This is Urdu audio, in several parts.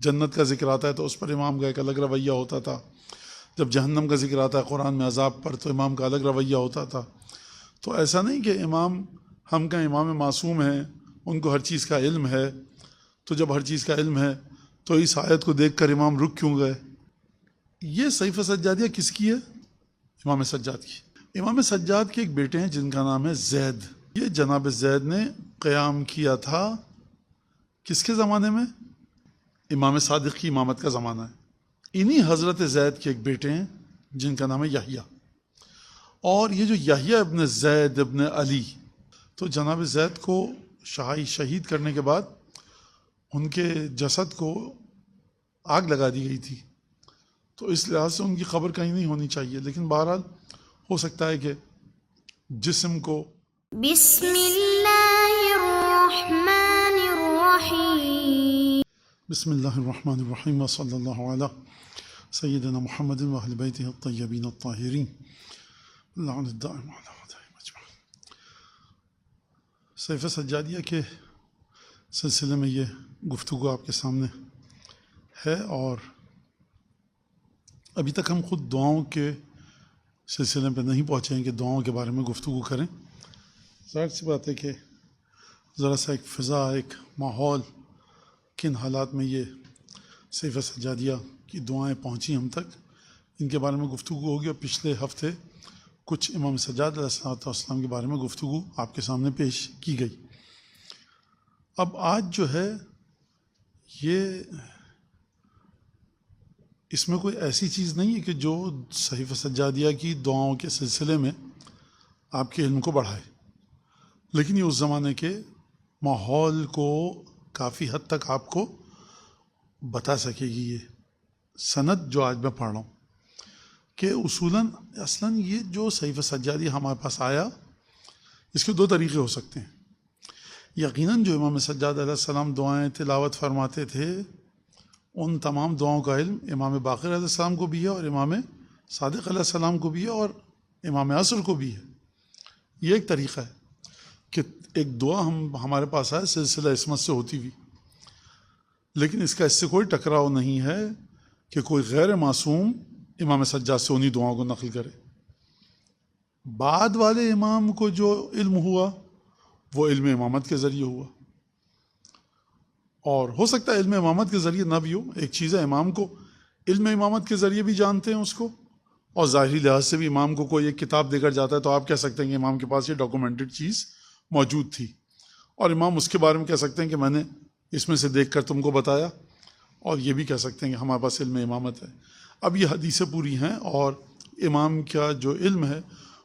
جنت کا ذکر آتا ہے تو اس پر امام کا ایک الگ رویہ ہوتا تھا، جب جہنم کا ذکر آتا ہے قرآن میں عذاب پر تو امام کا الگ رویہ ہوتا تھا۔ تو ایسا نہیں کہ امام ہم کا امام معصوم ہیں، ان کو ہر چیز کا علم ہے، تو جب ہر چیز کا علم ہے تو اس آیت کو دیکھ کر امام رک کیوں گئے؟ یہ صحیفہ سجادیہ کس کی ہے؟ امام سجاد کی۔ امام سجاد کے ایک بیٹے ہیں جن کا نام ہے زید۔ یہ جناب زید نے قیام کیا تھا کس کے زمانے میں؟ امام صادق کی امامت کا زمانہ ہے۔ انہی حضرت زید کے ایک بیٹے ہیں جن کا نام ہے یحییٰ، اور یہ جو یحییٰ ابن زید ابن علی، تو جناب زید کو شہید کرنے کے بعد ان کے جسد کو آگ لگا دی گئی تھی، تو اس لحاظ سے ان کی قبر کہیں نہیں ہونی چاہیے، لیکن بہرحال ہو سکتا ہے کہ جسم کو بسم اللہ الرحمن الرحیم بسم اللہ الرحمن الرحیم وصلی اللہ علی سیدنا محمد واہل بیتہ الطیبین الطاہرین لعن الدائم علی اعدائہم اجمعین۔ صحیفہ سجادیہ کے سلسلے میں یہ گفتگو آپ کے سامنے ہے، اور ابھی تک ہم خود دعاؤں کے سلسلے پہ نہیں پہنچے ہیں کہ دعاؤں کے بارے میں گفتگو کریں۔ ظاہر سی بات ہے کہ ذرا سا ایک فضا، ایک ماحول، کن حالات میں یہ صحیفہ سجادیہ کی دعائیں پہنچی ہم تک، ان کے بارے میں گفتگو ہوگی۔ اور پچھلے ہفتے کچھ امام سجاد علیہ السلام کے بارے میں گفتگو آپ کے سامنے پیش کی گئی۔ اب آج جو ہے یہ اس میں کوئی ایسی چیز نہیں ہے کہ جو صحیفہ سجادیہ کی دعاؤں کے سلسلے میں آپ کے علم کو بڑھائے، لیکن یہ اس زمانے کے ماحول کو کافی حد تک آپ کو بتا سکے گی۔ یہ سند جو آج میں پڑھ رہا ہوں کہ اصلاً یہ جو صحیفہ سجادیہ ہمارے پاس آیا، اس کے دو طریقے ہو سکتے ہیں۔ یقیناً جو امام سجاد علیہ السلام دعائیں تلاوت فرماتے تھے، ان تمام دعاؤں کا علم امام باقر علیہ السلام کو بھی ہے، اور امام صادق علیہ السلام کو بھی ہے، اور امام عصر کو بھی ہے۔ یہ ایک طریقہ ہے کہ ایک دعا ہمارے پاس آئے سلسلہ عصمت سے ہوتی ہوئی، لیکن اس سے کوئی ٹکراؤ نہیں ہے کہ کوئی غیر معصوم امام سجاد سے انہی دعاؤں کو نقل کرے۔ بعد والے امام کو جو علم ہوا وہ علم امامت کے ذریعے ہوا، اور ہو سکتا ہے علم امامت کے ذریعے نہ بھی ہو۔ ایک چیز ہے امام کو علم امامت کے ذریعے بھی جانتے ہیں اس کو، اور ظاہری لحاظ سے بھی امام کو کوئی ایک کتاب دے کر جاتا ہے تو آپ کہہ سکتے ہیں کہ امام کے پاس یہ ڈاکومنٹڈ چیز موجود تھی، اور امام اس کے بارے میں کہہ سکتے ہیں کہ میں نے اس میں سے دیکھ کر تم کو بتایا، اور یہ بھی کہہ سکتے ہیں کہ ہمارے پاس علم امامت ہے۔ اب یہ حدیثیں پوری ہیں، اور امام کا جو علم ہے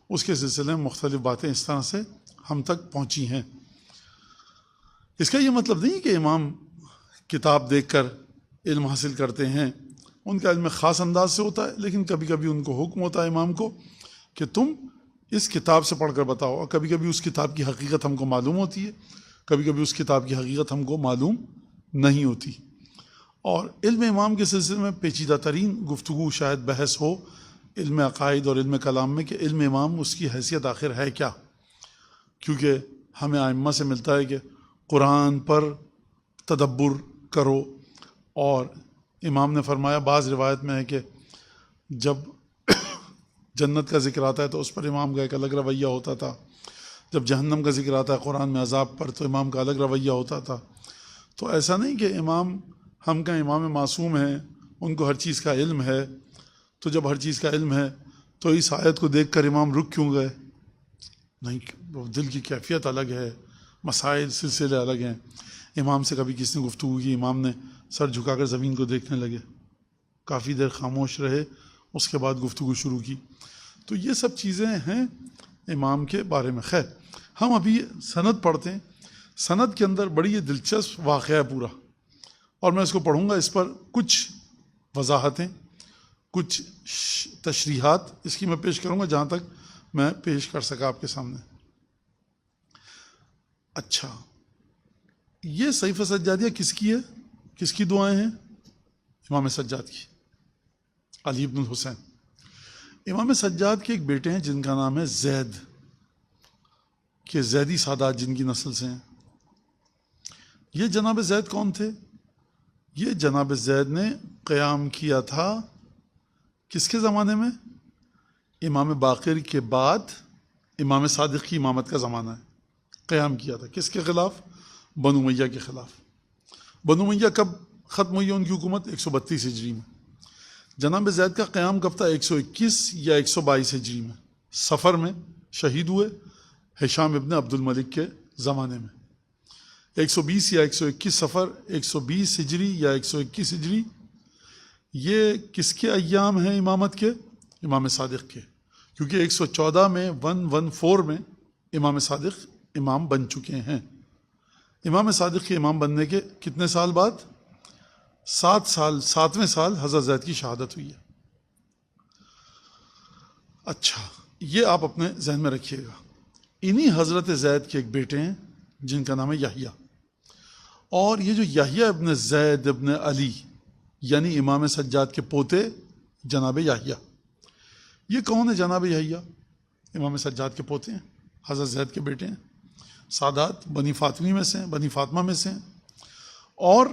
اس کے سلسلے میں مختلف باتیں اس طرح سے ہم تک پہنچی ہیں۔ اس کا یہ مطلب نہیں کہ امام کتاب دیکھ کر علم حاصل کرتے ہیں، ان کا علم خاص انداز سے ہوتا ہے، لیکن کبھی کبھی ان کو حکم ہوتا ہے امام کو کہ تم اس کتاب سے پڑھ کر بتاؤ، اور کبھی کبھی اس کتاب کی حقیقت ہم کو معلوم ہوتی ہے، کبھی کبھی اس کتاب کی حقیقت ہم کو معلوم نہیں ہوتی۔ اور علم امام کے سلسلے میں پیچیدہ ترین گفتگو شاید بحث ہو علم عقائد اور علم کلام میں کہ علم امام اس کی حیثیت آخر ہے کیا، کیونکہ ہمیں ائمہ سے ملتا ہے کہ قرآن پر تدبر کرو، اور امام نے فرمایا، بعض روایت میں ہے کہ جب جنت کا ذکر آتا ہے تو اس پر امام کا ایک الگ رویہ ہوتا تھا، جب جہنم کا ذکر آتا ہے قرآن میں عذاب پر تو امام کا الگ رویہ ہوتا تھا۔ تو ایسا نہیں کہ امام ہم کا امام معصوم ہیں، ان کو ہر چیز کا علم ہے، تو جب ہر چیز کا علم ہے تو اس آیت کو دیکھ کر امام رک کیوں گئے؟ نہیں، دل کی کیفیت الگ ہے، مسائل سلسلے الگ ہیں۔ امام سے کبھی کسی نے گفتگو کی، امام نے سر جھکا کر زمین کو دیکھنے لگے، کافی دیر خاموش رہے، اس کے بعد گفتگو شروع کی۔ تو یہ سب چیزیں ہیں امام کے بارے میں۔ خیر، ہم ابھی سند پڑھتے ہیں۔ سند کے اندر بڑی یہ دلچسپ واقعہ ہے پورا، اور میں اس کو پڑھوں گا، اس پر کچھ وضاحتیں، کچھ تشریحات اس کی میں پیش کروں گا جہاں تک میں پیش کر سکا آپ کے سامنے۔ اچھا، یہ صحیفہ سجادیہ کس کی ہے؟ کس کی دعائیں ہیں؟ امام سجاد کی، علی بن الحسین۔ امام سجاد کے ایک بیٹے ہیں جن کا نام ہے زید، کہ زیدی سادات جن کی نسل سے ہیں۔ یہ جناب زید کون تھے؟ یہ جناب زید نے قیام کیا تھا کس کے زمانے میں؟ امام باقر کے بعد امام صادق کی امامت کا زمانہ ہے. قیام کیا تھا کس کے خلاف؟ بنو امیہ کے خلاف. بنو امیہ کب ختم ہوئی ان کی حکومت؟ 132 ہجری میں. جناب زید کا قیام کب تھا؟ 121 یا 122 ہجری میں. سفر میں شہید ہوئے ہشام ابن عبد الملک کے زمانے میں. 120 یا 121 سفر، 120 ہجری یا 121 ہجری. یہ کس کے ایام ہیں امامت کے؟ امام صادق کے. کیونکہ 114 میں 114 میں امام صادق امام بن چکے ہیں. امام صادق کے امام بننے کے کتنے سال بعد؟ 7ویں سال حضرت زید کی شہادت ہوئی ہے. اچھا، یہ آپ اپنے ذہن میں رکھیے گا. انہی حضرت زید کے ایک بیٹے ہیں جن کا نام ہے یحییٰ. اور یہ جو یحییٰ ابن زید ابن علی یعنی امام سجاد کے پوتے جناب یحییٰ، یہ کون ہے جناب یحییٰ؟ امام سجاد کے پوتے ہیں، حضرت زید کے بیٹے ہیں، سادات بنی فاطمی میں سے ہیں، بنی فاطمہ میں سے ہیں. اور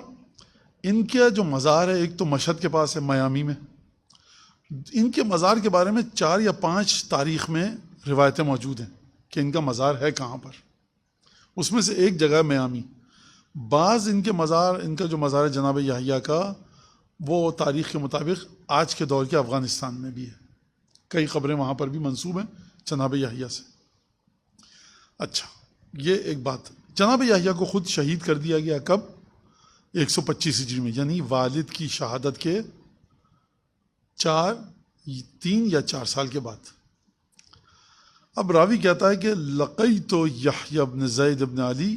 ان کا جو مزار ہے ایک تو مشہد کے پاس ہے میامی میں. ان کے مزار کے بارے میں 4 یا 5 تاریخ میں روایتیں موجود ہیں کہ ان کا مزار ہے کہاں پر. اس میں سے ایک جگہ میامی. بعض ان کا جو مزار ہے جناب یحییٰ کا، وہ تاریخ کے مطابق آج کے دور کے افغانستان میں بھی ہے. کئی قبریں وہاں پر بھی منسوب ہیں جناب یحییٰ سے. اچھا، یہ ایک بات. جناب یحییٰ کو خود شہید کر دیا گیا کب؟ 125 ہجری میں، یعنی والد کی شہادت کے 3 یا 4 سال کے بعد. اب راوی کہتا ہے کہ لقیت یحییٰ بن زید بن علی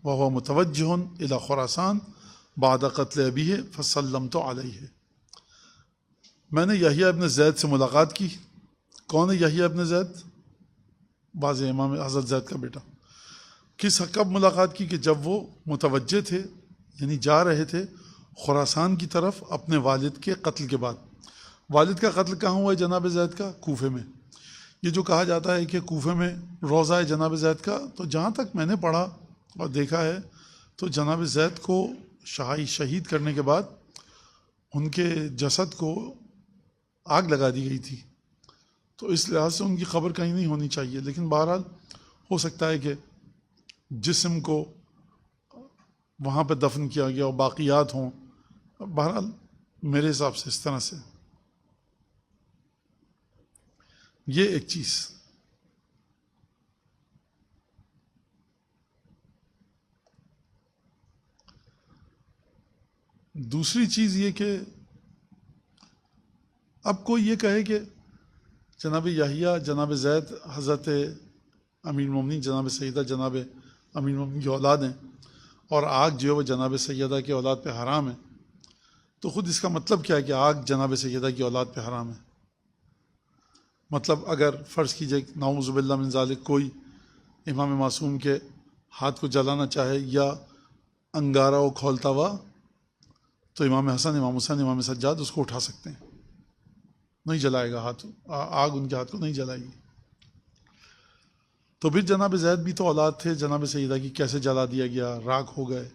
وهو متوجہ الی خراسان بعد قتل ابیہ فسلمت علیہ. میں نے یحییٰ ابن زید سے ملاقات کی. کون ہے یحییٰ ابن زید؟ باز امام حضرت زید کا بیٹا. کب ملاقات کی؟ کہ جب وہ متوجہ تھے، یعنی جا رہے تھے خراسان کی طرف اپنے والد کے قتل کے بعد. والد کا قتل کہاں ہوا ہے جناب زید کا؟ کوفے میں. یہ جو کہا جاتا ہے کہ کوفے میں روضہ ہے جناب زید کا، تو جہاں تک میں نے پڑھا اور دیکھا ہے تو جناب زید کو شہید کرنے کے بعد ان کے جسد کو آگ لگا دی گئی تھی. تو اس لحاظ سے ان کی قبر کہیں نہیں ہونی چاہیے. لیکن بہرحال ہو سکتا ہے کہ جسم کو وہاں پہ دفن کیا گیا اور باقیات ہوں. بہرحال میرے حساب سے اس طرح سے یہ ایک چیز. دوسری چیز یہ کہ اب کوئی یہ کہے کہ جناب یحییٰ جناب زید حضرت امیر المومنین جناب سیدہ جناب امیر المومنین کی اولاد ہیں اور آگ جو ہے وہ جناب سیدہ کی اولاد پہ حرام ہے. تو خود اس کا مطلب کیا ہے کہ آگ جناب سیدہ کی اولاد پہ حرام ہے؟ مطلب اگر فرض کیجئے نعوذ باللہ من ذالک کوئی امام معصوم کے ہاتھ کو جلانا چاہے یا انگارہ وہ کھولتا ہوا، تو امام حسن، امام حسین، امام سجاد اس کو اٹھا سکتے ہیں. نہیں جلائے گا ہاتھ، آگ ان کے ہاتھ کو نہیں جلائے گی. تو پھر جناب زید بھی تو اولاد تھے جناب سیدہ کی، کیسے جلا دیا گیا، راکھ ہو گئے؟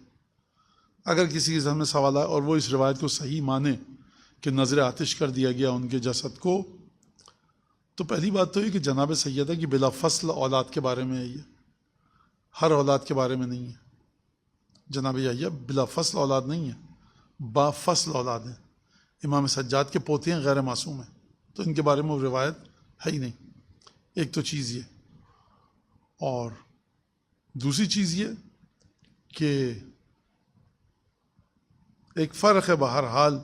اگر کسی کے ذہن میں سوال آئے اور وہ اس روایت کو صحیح مانے کہ نظر آتش کر دیا گیا ان کے جسد کو، تو پہلی بات تو یہ کہ جناب سیدہ کی بلا فصل اولاد کے بارے میں ہے. یہ ہر اولاد کے بارے میں نہیں ہے. جناب یحییٰ بلا فصل اولاد نہیں ہے، با فصل اولاد ہیں. امام سجاد کے پوتے ہیں، غیر معصوم ہیں، تو ان کے بارے میں وہ روایت ہے ہی نہیں. ایک تو چیز یہ. اور دوسری چیز یہ کہ ایک فرق ہے بہرحال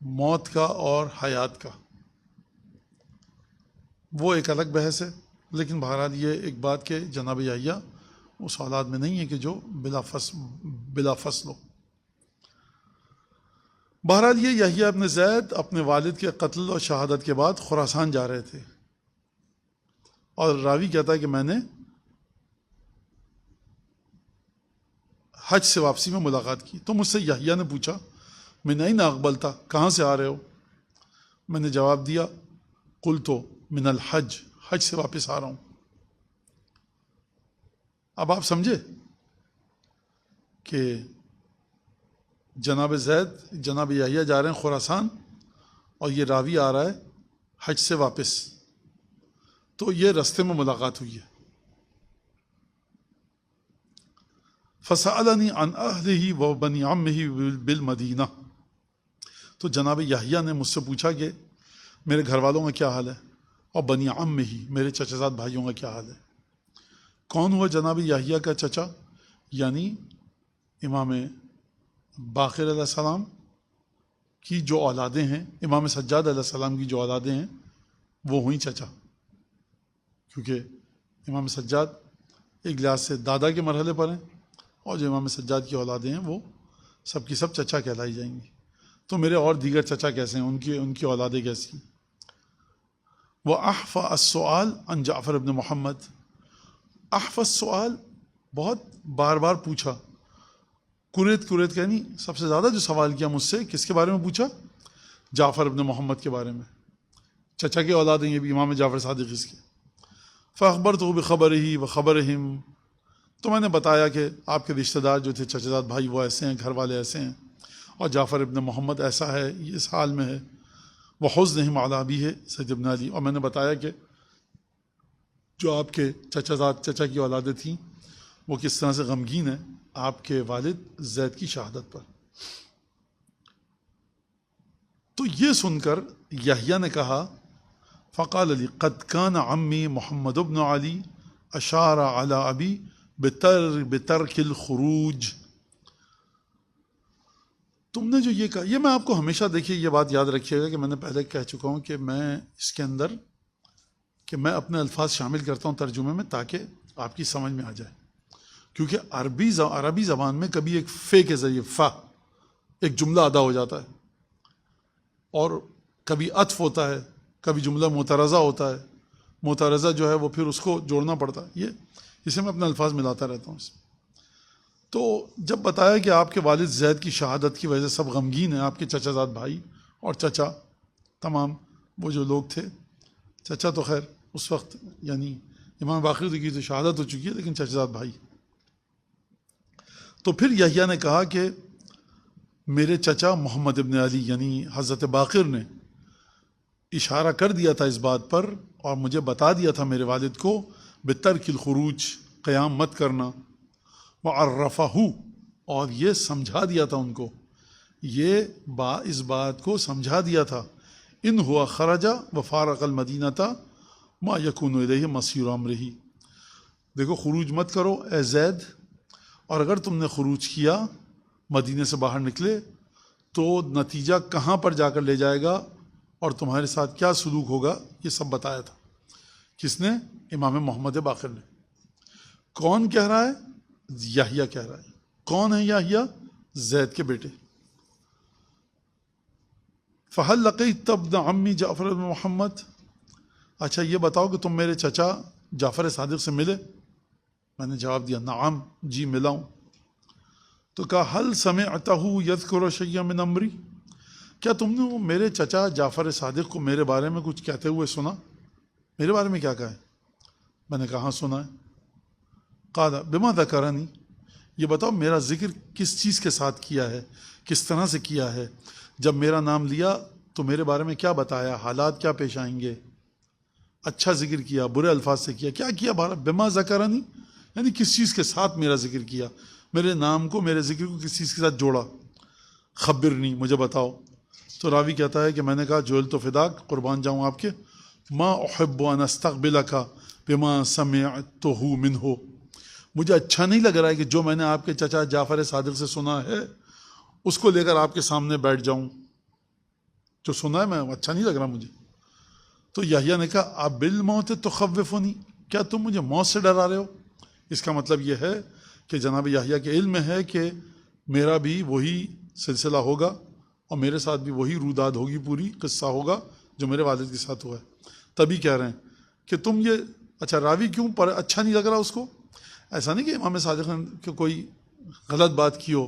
موت کا اور حیات کا، وہ ایک الگ بحث ہے. لیکن بہرحال یہ ایک بات کہ جناب یحییٰ اس اولاد میں نہیں ہے کہ جو بلا فصل ہو. بہرحال یہ یحییٰ ابن زید اپنے والد کے قتل اور شہادت کے بعد خراسان جا رہے تھے، اور راوی کہتا ہے کہ میں نے حج سے واپسی میں ملاقات کی. تو مجھ سے یحییٰ نے پوچھا من این اقبلتا، کہاں سے آ رہے ہو؟ میں نے جواب دیا قلتو من الحج، حج سے واپس آ رہا ہوں. اب آپ سمجھے کہ جناب زید جناب یحییٰ جا رہے ہیں خراسان اور یہ راوی آ رہا ہے حج سے واپس، تو یہ رستے میں ملاقات ہوئی ہے. فسألنی عن اہلہ و بنی عمہ بالمدینہ، تو جناب یحییٰ نے مجھ سے پوچھا کہ میرے گھر والوں کا کیا حال ہے، اور بنی عمہ میرے چچا زاد بھائیوں کا کیا حال ہے. کون ہوا جناب یحییٰ کا چچا؟ یعنی امام باقر علیہ السلام کی جو اولادیں ہیں، امام سجاد علیہ السلام کی جو اولادیں ہیں وہ ہوئیں چچا، کیونکہ امام سجاد ایک لحاظ سے دادا کے مرحلے پر ہیں، اور جو امام سجاد کی اولادیں ہیں وہ سب کی سب چچا کہلائی جائیں گی. تو میرے اور دیگر چچا کیسے ہیں، ان کی اولادیں کیسی ہیں. وَأَحْفَ السُّؤَالَ عن جعفر ابن محمد، احف السؤال بہت بار بار پوچھا، کریت یعنی سب سے زیادہ جو سوال کیا مجھ سے کس کے بارے میں پوچھا؟ جعفر ابن محمد کے بارے میں، چچا کے اولاد ہیں یہ بھی، امام جعفر صادق اس کے. فأخبرته بخبره وخبرهم، تو میں نے بتایا کہ آپ کے رشتہ دار جو تھے چچا زاد بھائی وہ ایسے ہیں، گھر والے ایسے ہیں، اور جعفر ابن محمد ایسا ہے، یہ اس حال میں ہے. وحزنهم على أبيه سید ابن علی، اور میں نے بتایا کہ جو آپ کے چچا کی اولادیں تھیں وہ کس طرح سے غمگین ہیں آپ کے والد زید کی شہادت پر. تو یہ سن کر یحییٰ نے کہا فقال علی قد کان عمی محمد ابن علی اشار علی ابی بترک الخروج. تم نے جو یہ کہا، یہ میں آپ کو ہمیشہ، دیکھیے یہ بات یاد رکھیے گا کہ میں نے پہلے کہہ چکا ہوں کہ میں اس کے اندر کہ میں اپنے الفاظ شامل کرتا ہوں ترجمے میں تاکہ آپ کی سمجھ میں آ جائے. کیونکہ عربی زبان میں کبھی ایک فے کے ذریعے فا ایک جملہ ادا ہو جاتا ہے، اور کبھی عطف ہوتا ہے، کبھی جملہ معترضہ ہوتا ہے. معترضہ جو ہے وہ پھر اس کو جوڑنا پڑتا ہے. یہ اسے میں اپنے الفاظ ملاتا رہتا ہوں. تو جب بتایا کہ آپ کے والد زید کی شہادت کی وجہ سے سب غمگین ہیں، آپ کے چچا زاد بھائی اور چچا تمام وہ جو لوگ تھے، چچا تو خیر اس وقت یعنی امام باقر کی تو شہادت ہو چکی ہے، لیکن چچا زاد بھائی. تو پھر یحییٰ نے کہا کہ میرے چچا محمد ابن علی یعنی حضرت باقر نے اشارہ کر دیا تھا اس بات پر، اور مجھے بتا دیا تھا میرے والد کو بترک الخروج، قیام مت کرنا. وعرفہ، اور یہ سمجھا دیا تھا ان کو، اس بات کو سمجھا دیا تھا. ان ہوا خرجہ وفارق المدینہ ما یکون الیہ مسیر امرہ. دیکھو خروج مت کرو اے زید، اور اگر تم نے خروج کیا، مدینے سے باہر نکلے، تو نتیجہ کہاں پر جا کر لے جائے گا اور تمہارے ساتھ کیا سلوک ہوگا، یہ سب بتایا تھا. کس نے؟ امام محمد باقر نے. کون کہہ رہا ہے؟ یحییٰ کہہ رہا ہے. کون ہے یحییٰ؟ زید کے بیٹے. فہل لقیت ابن عمی جعفر بن محمد، اچھا یہ بتاؤ کہ تم میرے چچا جعفر صادق سے ملے؟ میں نے جواب دیا نعم، جی ملا ہوں. تو کہا حل سمعتہ یذکر شیئا من امری، کیا تم نے وہ میرے چچا جعفر صادق کو میرے بارے میں کچھ کہتے ہوئے سنا؟ میرے بارے میں کیا کہا ہے؟ میں نے کہا ہاں سنا ہے. قال بما ذکرنی، یہ بتاؤ میرا ذکر کس چیز کے ساتھ کیا ہے، کس طرح سے کیا ہے؟ جب میرا نام لیا تو میرے بارے میں کیا بتایا، حالات کیا پیش آئیں گے؟ اچھا ذکر کیا، برے الفاظ سے کیا، کیا کیا؟ بما ذکرنی یعنی کس چیز کے ساتھ میرا ذکر کیا، میرے نام کو، میرے ذکر کو کس چیز کے ساتھ جوڑا. خبرنی، مجھے بتاؤ. تو راوی کہتا ہے کہ میں نے کہا جوئل تو فداک، قربان جاؤں آپ کے، ما احب ان استقبلک بما سمعتہ منہ، مجھے اچھا نہیں لگ رہا ہے کہ جو میں نے آپ کے چچا جعفر صادق سے سنا ہے اس کو لے کر آپ کے سامنے بیٹھ جاؤں. جو سنا ہے میں اچھا نہیں لگ رہا مجھے. تو یحییٰ نے کہا اب بالموت تخوفنی، کیا تم مجھے موت سے ڈرا رہے ہو؟ اس کا مطلب یہ ہے کہ جناب یحییٰ کے علم میں ہے کہ میرا بھی وہی سلسلہ ہوگا اور میرے ساتھ بھی وہی روداد ہوگی، پوری قصہ ہوگا جو میرے والد کے ساتھ ہوا ہے. تبھی کہہ رہے ہیں کہ تم یہ اچھا راوی کیوں پر اچھا نہیں لگ رہا اس کو؟ ایسا نہیں کہ امام صادق نے کوئی غلط بات کی ہو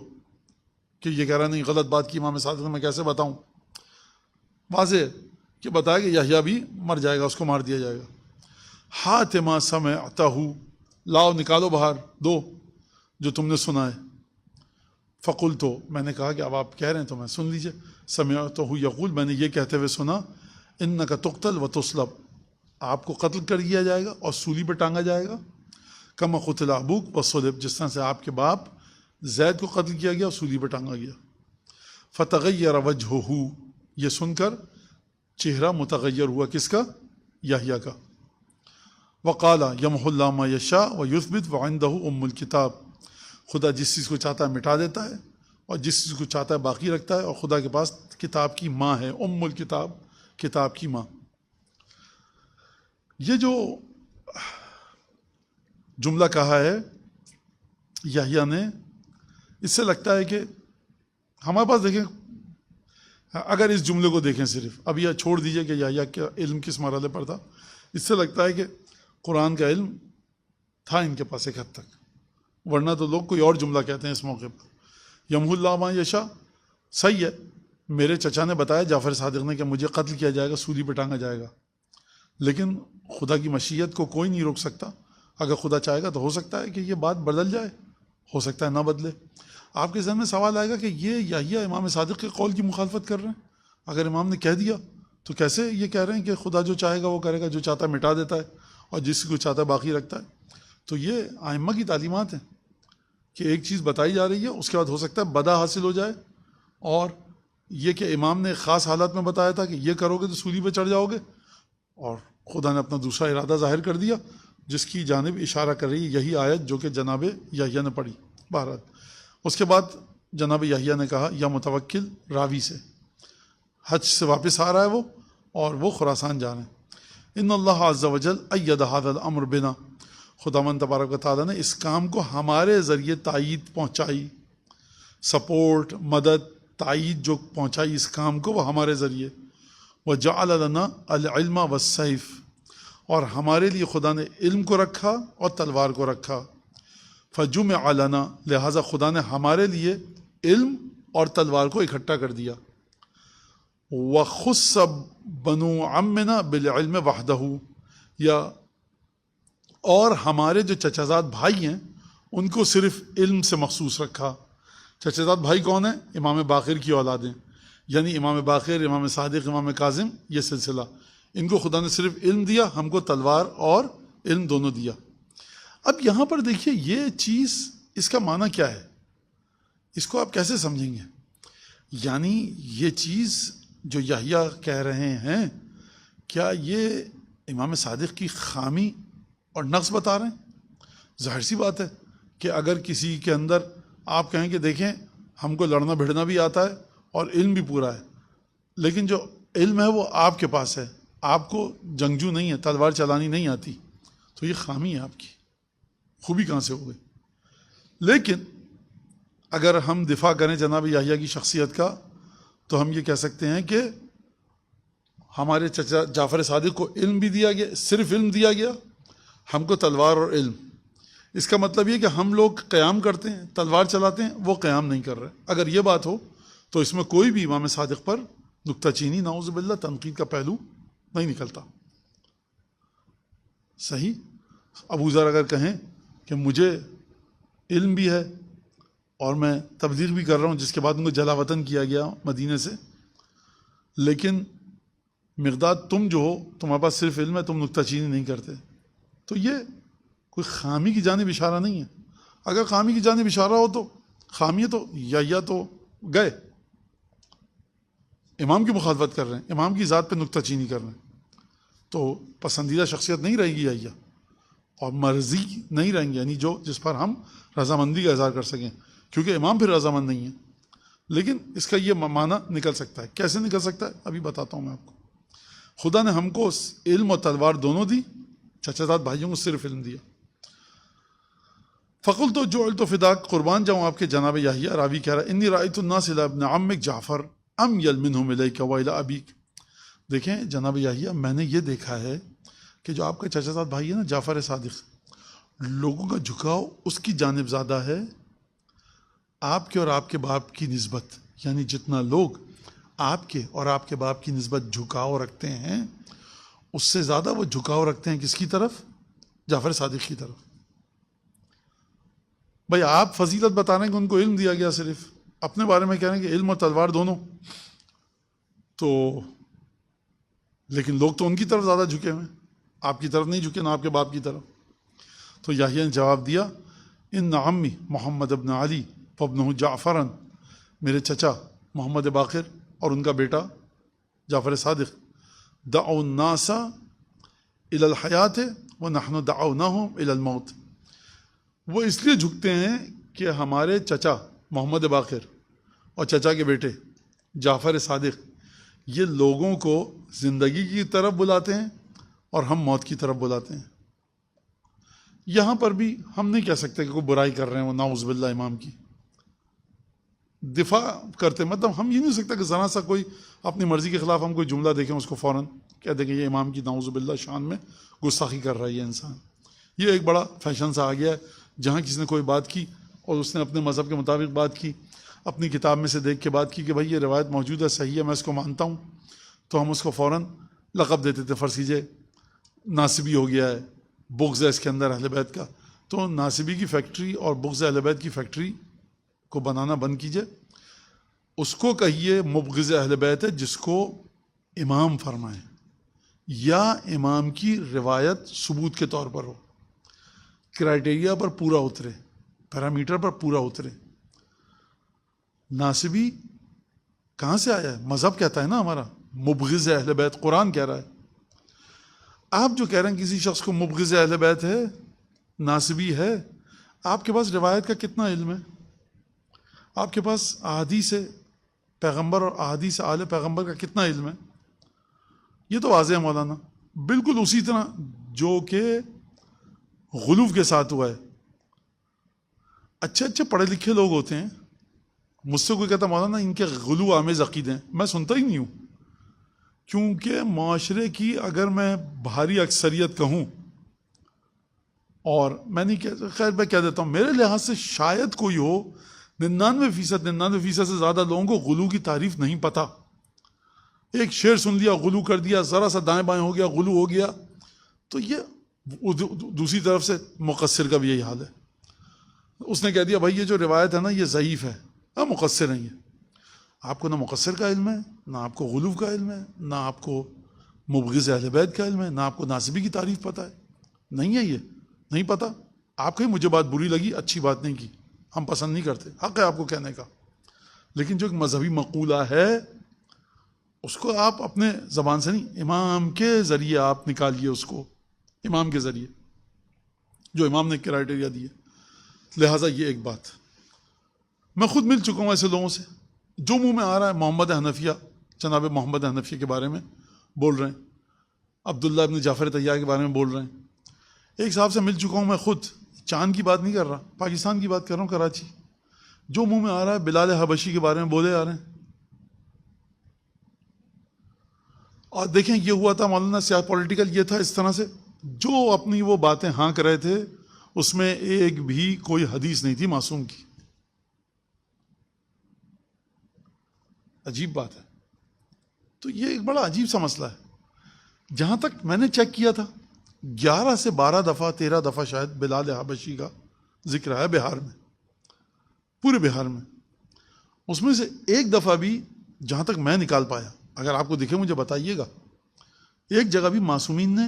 کہ یہ کہہ رہا نہیں غلط بات کی امام صادق نے، میں کیسے بتاؤں. واضح کہ بتایا کہ یحییٰ بھی مر جائے گا، اس کو مار دیا جائے گا. حاتما سمعتہ، لاؤ نکالو باہر، دو جو تم نے سنا ہے. فقلت، میں نے کہا کہ اب آپ کہہ رہے ہیں تو میں سن لیجیے. سمعتہ یقول، میں نے یہ کہتے ہوئے سنا، انک تقتل و تسلب، آپ کو قتل کر دیا جائے گا اور سولی پہ ٹانگا جائے گا. کما قتل ابوک و صلب، جس طرح سے آپ کے باپ زید کو قتل کیا گیا اور سولی پہ ٹانگا گیا. فتغیر وجہہ، یہ سن کر چہرہ متغیر ہوا، کس کا؟ یحییٰ کا. وقال یمحو اللہ ما یشاء ویثبت وعندہ ام الکتاب، خدا جس چیز کو چاہتا ہے مٹا دیتا ہے اور جس چیز کو چاہتا ہے باقی رکھتا ہے، اور خدا کے پاس کتاب کی ماں ہے، ام الکتاب، کتاب کی ماں. یہ جو جملہ کہا ہے یحییٰ نے، اس سے لگتا ہے کہ ہمارے پاس دیکھیں، اگر اس جملے کو دیکھیں صرف، اب یہ چھوڑ دیجئے کہ یحییٰ کا علم کس مرحلے پر تھا، اس سے لگتا ہے کہ قرآن کا علم تھا ان کے پاس ایک حد تک، ورنہ تو لوگ کوئی اور جملہ کہتے ہیں اس موقع پر. یمحو اللہ ما یشاء، صحیح ہے، میرے چچا نے بتایا جعفر صادق نے کہ مجھے قتل کیا جائے گا، سولی پہ ٹانگا جائے گا، لیکن خدا کی مشیت کو کوئی نہیں روک سکتا. اگر خدا چاہے گا تو ہو سکتا ہے کہ یہ بات بدل جائے، ہو سکتا ہے نہ بدلے. آپ کے ذہن میں سوال آئے گا کہ یہ یحییٰ امام صادق کے قول کی مخالفت کر رہے ہیں. اگر امام نے کہہ دیا تو کیسے یہ کہہ رہے ہیں کہ خدا جو چاہے گا وہ کرے گا، جو چاہتا ہے مٹا دیتا ہے اور جس کو چاہتا ہے باقی رکھتا ہے. تو یہ ائمہ کی تعلیمات ہیں کہ ایک چیز بتائی جا رہی ہے، اس کے بعد ہو سکتا ہے بدا حاصل ہو جائے، اور یہ کہ امام نے خاص حالات میں بتایا تھا کہ یہ کرو گے تو سولی پہ چڑھ جاؤ گے، اور خدا نے اپنا دوسرا ارادہ ظاہر کر دیا جس کی جانب اشارہ کر رہی ہے یہی آیت جو کہ جناب یحییٰ نے پڑھی. بہرحال اس کے بعد جناب یحییٰ نے کہا، یا متوکل راوی سے، حج سے واپس آ رہا ہے وہ، اور وہ خراسان جا رہے ہیں. ان اللہ عز وجل اید ھذا الامر بنا، خداوند تبارک و تعالیٰ نے اس کام کو ہمارے ذریعے تائید پہنچائی، سپورٹ، مدد، تائید جو پہنچائی اس کام کو وہ ہمارے ذریعے. وجعل لنا العلم والسیف، اور ہمارے لیے خدا نے علم کو رکھا اور تلوار کو رکھا. فجمع لنا، لہٰذا خدا نے ہمارے لیے علم اور تلوار کو اکٹھا کر دیا. وخص بنو عمنا بالعلم وحدہ، یا اور ہمارے جو چچازاد بھائی ہیں ان کو صرف علم سے مخصوص رکھا. چچازاد بھائی کون ہیں؟ امام باقر کی اولادیں، یعنی امام باقر، امام صادق، امام کاظم، یہ سلسلہ، ان کو خدا نے صرف علم دیا، ہم کو تلوار اور علم دونوں دیا. اب یہاں پر دیکھیے یہ چیز، اس کا معنی کیا ہے، اس کو آپ کیسے سمجھیں گے؟ یعنی یہ چیز جو یحییٰ کہہ رہے ہیں، کیا یہ امام صادق کی خامی اور نقص بتا رہے ہیں؟ ظاہر سی بات ہے کہ اگر کسی کے اندر آپ کہیں کہ دیکھیں ہم کو لڑنا بھڑنا بھی آتا ہے اور علم بھی پورا ہے، لیکن جو علم ہے وہ آپ کے پاس ہے، آپ کو جنگجو نہیں ہے، تلوار چلانی نہیں آتی، تو یہ خامی ہے آپ کی، خوبی کہاں سے ہو گئی؟ لیکن اگر ہم دفاع کریں جناب یحییٰ کی شخصیت کا، تو ہم یہ کہہ سکتے ہیں کہ ہمارے چچا جعفر صادق کو علم بھی دیا گیا، صرف علم دیا گیا، ہم کو تلوار اور علم. اس کا مطلب یہ کہ ہم لوگ قیام کرتے ہیں، تلوار چلاتے ہیں، وہ قیام نہیں کر رہے. اگر یہ بات ہو تو اس میں کوئی بھی امام صادق پر نکتہ چینی، نعوذ باللہ، تنقید کا پہلو نہیں نکلتا. صحیح. ابو ذر اگر کہیں کہ مجھے علم بھی ہے اور میں تبلیغ بھی کر رہا ہوں، جس کے بعد ان کو جلا وطن کیا گیا مدینے سے، لیکن مقداد تم جو ہو، تمہارے پاس صرف علم ہے، تم نکتہ چینی نہیں کرتے، تو یہ کوئی خامی کی جانب اشارہ نہیں ہے. اگر خامی کی جانب اشارہ ہو تو خامی ہے، تو یحییٰ تو گئے، امام کی مخالفت کر رہے ہیں، امام کی ذات پہ نکتہ چینی کر رہے ہیں، تو پسندیدہ شخصیت نہیں رہے گی یحییٰ، اور مرضی نہیں رہیں گے، یعنی جو جس پر ہم رضامندی کا اظہار کر سکیں، کیونکہ امام پھر رضامند نہیں ہے. لیکن اس کا یہ معنی نکل سکتا ہے. کیسے نکل سکتا ہے؟ ابھی بتاتا ہوں میں آپ کو. خدا نے ہم کو علم اور تلوار دونوں دی، چچازاد بھائیوں کو صرف علم دیا. فقلت جعلت فداک، قربان جاؤں آپ کے جناب یحییٰ. راوی کہہ رہا ہے انی رأیت الناس الی ابن عمک جعفر امیل منہم الیک والی ابیک. دیکھیں جناب یحییٰ، میں نے یہ دیکھا ہے کہ جو آپ کا چچازاد بھائی ہے نا جعفر صادق، لوگوں کا جھکاؤ اس کی جانب زیادہ ہے آپ کے اور آپ کے باپ کی نسبت. یعنی جتنا لوگ آپ کے اور آپ کے باپ کی نسبت جھکاؤ رکھتے ہیں، اس سے زیادہ وہ جھکاؤ رکھتے ہیں کس کی طرف؟ جعفر صادق کی طرف. بھائی آپ فضیلت بتا رہے ہیں کہ ان کو علم دیا گیا صرف، اپنے بارے میں کہہ رہے ہیں کہ علم اور تلوار دونوں، تو لیکن لوگ تو ان کی طرف زیادہ جھکے ہوئے ہیں، آپ کی طرف نہیں جھکے، نہ آپ کے باپ کی طرف. تو یحییٰ نے جواب دیا ان عمی محمد ابن علی وابنہ جعفرا، میرے چچا محمد باقر اور ان کا بیٹا جعفر صادق، دعوا الناس الی الحیات ونحن دعوناہم الی الموت، وہ اس لیے جھکتے ہیں کہ ہمارے چچا محمد باقر اور چچا کے بیٹے جعفر صادق یہ لوگوں کو زندگی کی طرف بلاتے ہیں اور ہم موت کی طرف بلاتے ہیں. یہاں پر بھی ہم نہیں کہہ سکتے کہ کوئی برائی کر رہے ہیں وہ نعوذ باللہ امام کی دفاع کرتے، مطلب ہم یہ نہیں ہو سکتا کہ ذرا سا کوئی اپنی مرضی کے خلاف ہم کوئی جملہ دیکھیں اس کو فوراً کہہ دیں کہ یہ امام کی نعوذ باللہ شان میں گستاخی کر رہا ہے یہ انسان. یہ ایک بڑا فیشن سا آ گیا ہے، جہاں کسی نے کوئی بات کی اور اس نے اپنے مذہب کے مطابق بات کی، اپنی کتاب میں سے دیکھ کے بات کی کہ بھائی یہ روایت موجود ہے، صحیح ہے، میں اس کو مانتا ہوں، تو ہم اس کو فوراً لقب دیتے تھے. فرض کیجیے ناصبی ہو گیا ہے، بغض ہے اس کے اندر اہل بیت کا، تو ناصبی کی فیکٹری اور بغض اہل بیت کی فیکٹری کو بنانا بند کیجیے، اس کو کہیے مبغض اہل بیت ہے جس کو امام فرمائے یا امام کی روایت ثبوت کے طور پر ہو، کرائٹیریا پر پورا اترے، پیرامیٹر پر پورا اترے. ناصبی کہاں سے آیا ہے؟ مذہب کہتا ہے نا ہمارا مبغض اہل بیت، قرآن کہہ رہا ہے. آپ جو کہہ رہے ہیں کسی شخص کو مبغض اہل بیت ہے، ناصبی ہے، آپ کے پاس روایت کا کتنا علم ہے؟ آپ کے پاس احادیث پیغمبر اور احادیث آل پیغمبر کا کتنا علم ہے؟ یہ تو واضح ہے مولانا. بالکل اسی طرح جو کہ غلو کے ساتھ ہوا ہے. اچھے اچھے پڑھے لکھے لوگ ہوتے ہیں، مجھ سے کوئی کہتا مولانا ان کے غلو آمیز عقیدے ہیں، میں سنتا ہی نہیں ہوں، کیونکہ معاشرے کی اگر میں بھاری اکثریت کہوں، اور میں نہیں کہتا، خیر میں کہہ دیتا ہوں میرے لحاظ سے شاید کوئی ہو 99% سے زیادہ لوگوں کو غلو کی تعریف نہیں پتہ. ایک شعر سن لیا غلو کر دیا، ذرا سا دائیں بائیں ہو گیا غلو ہو گیا. تو یہ دوسری طرف سے مقصر کا بھی یہی حال ہے. اس نے کہہ دیا بھائی یہ جو روایت ہے نا یہ ضعیف ہے، مقصر ہیں یہ. آپ کو نہ مقصر کا علم ہے، نہ آپ کو غلو کا علم ہے، نہ آپ کو مبغض اہل بیت کا علم ہے، نہ آپ کو ناصبی کی تعریف پتہ ہے. نہیں ہے، یہ نہیں پتہ. آپ کہیں مجھے بات بری لگی، اچھی بات نہیں کی، ہم پسند نہیں کرتے، حق ہے آپ کو کہنے کا، لیکن جو ایک مذہبی مقولہ ہے اس کو آپ اپنے زبان سے نہیں، امام کے ذریعے آپ نکالیے اس کو، امام کے ذریعے جو امام نے کرائٹیریا دیے. لہٰذا یہ ایک بات، میں خود مل چکا ہوں ایسے لوگوں سے جو منہ میں آ رہا ہے محمد حنفیہ، جناب محمد حنفیہ کے بارے میں بول رہے ہیں، عبداللہ ابن جعفر طیار کے بارے میں بول رہے ہیں. ایک صاحب سے مل چکا ہوں میں خود، چاند کی بات نہیں کر رہا، پاکستان کی بات کر رہا ہوں، کراچی، جو منہ میں آ رہا ہے بلال حبشی کے بارے میں بولے آ رہے ہیں. اور دیکھیں یہ ہوا تھا مولانا سیاہ پولیٹیکل، یہ تھا اس طرح سے، جو اپنی وہ باتیں ہاں کر رہے تھے اس میں ایک بھی کوئی حدیث نہیں تھی معصوم کی. عجیب بات ہے. تو یہ ایک بڑا عجیب سا مسئلہ ہے. جہاں تک میں نے چیک کیا تھا 11 سے 12 دفعہ 13 دفعہ شاید بلال حبشی کا ذکر ہے بہار میں، پورے بہار میں. اس میں سے ایک دفعہ بھی جہاں تک میں نکال پایا، اگر آپ کو دکھے مجھے بتائیے گا، ایک جگہ بھی معصومین نے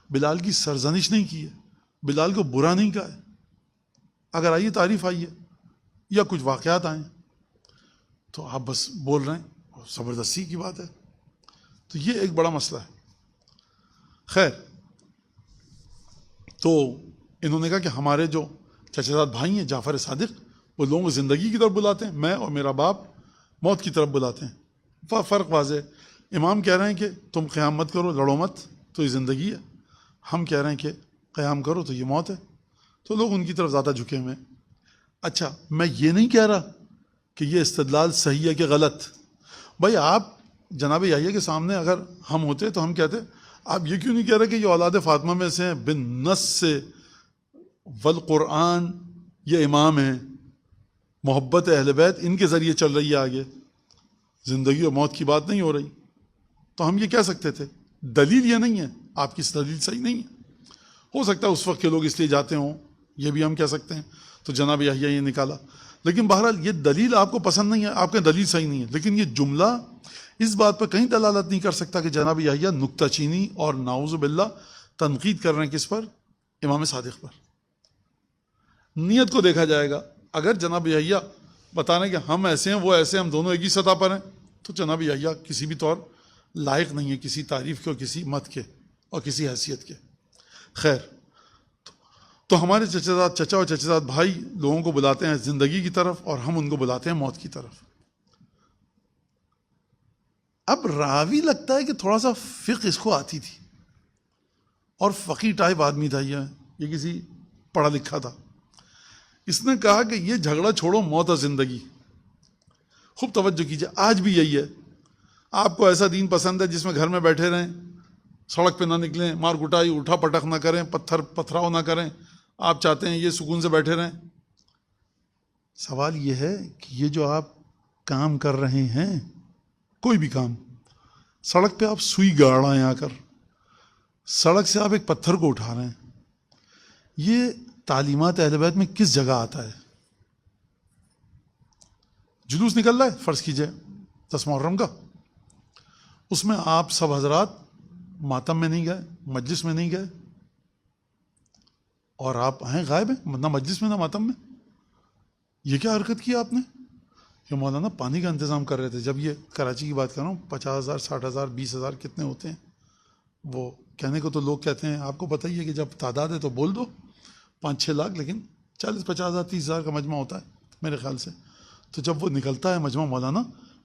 بلال کی سرزنش نہیں کی ہے، بلال کو برا نہیں کہا ہے. اگر آئیے تعریف آئیے یا کچھ واقعات آئیں تو آپ بس بول رہے ہیں، زبردستی کی بات ہے. تو یہ ایک بڑا مسئلہ ہے. خیر، تو انہوں نے کہا کہ ہمارے جو چچا زاد بھائی ہیں جعفر صادق، وہ لوگوں کو زندگی کی طرف بلاتے ہیں، میں اور میرا باپ موت کی طرف بلاتے ہیں. فرق واضح ہے. امام کہہ رہے ہیں کہ تم قیام مت کرو، لڑو مت، تو یہ زندگی ہے. ہم کہہ رہے ہیں کہ قیام کرو تو یہ موت ہے. تو لوگ ان کی طرف زیادہ جھکے ہوئے ہیں. اچھا، میں یہ نہیں کہہ رہا کہ یہ استدلال صحیح ہے کہ غلط. بھائی آپ جناب یحییٰ کے سامنے اگر ہم ہوتے تو ہم کہتے آپ یہ کیوں نہیں کہہ رہے کہ یہ اولاد فاطمہ میں سے ہیں، بن نص سے والقرآن یہ امام ہیں، محبت اہل بیت ان کے ذریعے چل رہی ہے آگے، زندگی اور موت کی بات نہیں ہو رہی. تو ہم یہ کہہ سکتے تھے. دلیل یہ نہیں ہے، آپ کی دلیل صحیح نہیں ہے. ہو سکتا ہے اس وقت کے لوگ اس لیے جاتے ہوں، یہ بھی ہم کہہ سکتے ہیں. تو جناب یحییٰ یہ نکالا. لیکن بہرحال یہ دلیل آپ کو پسند نہیں ہے، آپ کے دلیل صحیح نہیں ہے، لیکن یہ جملہ اس بات پر کہیں دلالت نہیں کر سکتا کہ جناب یحییٰ نکتہ چینی اور نعوذ باللہ تنقید کر رہے ہیں کس پر؟ امام صادق پر۔ نیت کو دیکھا جائے گا، اگر جناب یحییٰ بتا رہے ہیں کہ ہم ایسے ہیں وہ ایسے ہیں، ہم دونوں ایک ہی سطح پر ہیں، تو جناب یحییٰ کسی بھی طور لائق نہیں ہے کسی تعریف کے اور کسی مت کے اور کسی حیثیت کے۔ خیر، تو ہمارے چچا اور چچا بھائی لوگوں کو بلاتے ہیں زندگی کی طرف اور ہم ان کو بلاتے ہیں موت کی طرف۔ اب راوی لگتا ہے کہ تھوڑا سا فقہ اس کو آتی تھی اور فقی ٹائپ آدمی تھا، یہ کسی پڑھا لکھا تھا۔ اس نے کہا کہ یہ جھگڑا چھوڑو موت اور زندگی۔ خوب توجہ کیجئے، آج بھی یہی ہے۔ آپ کو ایسا دین پسند ہے جس میں گھر میں بیٹھے رہیں، سڑک پہ نہ نکلیں، مار کٹائی اٹھا پٹک نہ کریں، پتھراؤ نہ کریں، آپ چاہتے ہیں یہ سکون سے بیٹھے رہیں۔ سوال یہ ہے کہ یہ جو آپ کام کر رہے ہیں، کوئی بھی کام، سڑک پہ آپ سوئی گاڑ رہے ہیں، آ کر سڑک سے آپ ایک پتھر کو اٹھا رہے ہیں، یہ تعلیمات اہل بیت میں کس جگہ آتا ہے؟ جلوس نکل رہا ہے فرض کیجئے 10 محرم کا، اس میں آپ سب حضرات ماتم میں نہیں گئے، مجلس میں نہیں گئے، اور آپ ہیں غائب ہیں، نہ مجلس میں نہ ماتم میں۔ یہ کیا حرکت کی آپ نے؟ یہ مولانا پانی کا انتظام کر رہے تھے۔ جب یہ کراچی کی بات کر رہا ہوں، 50,000 60,000 20,000 کتنے ہوتے ہیں وہ کہنے کو تو لوگ کہتے ہیں، آپ کو پتہ ہی ہے کہ جب تعداد ہے تو بول دو 5-6 لاکھ، لیکن 40-50,000 30,000 کا مجمع ہوتا ہے میرے خیال سے۔ تو جب وہ نکلتا ہے مجمع مولانا،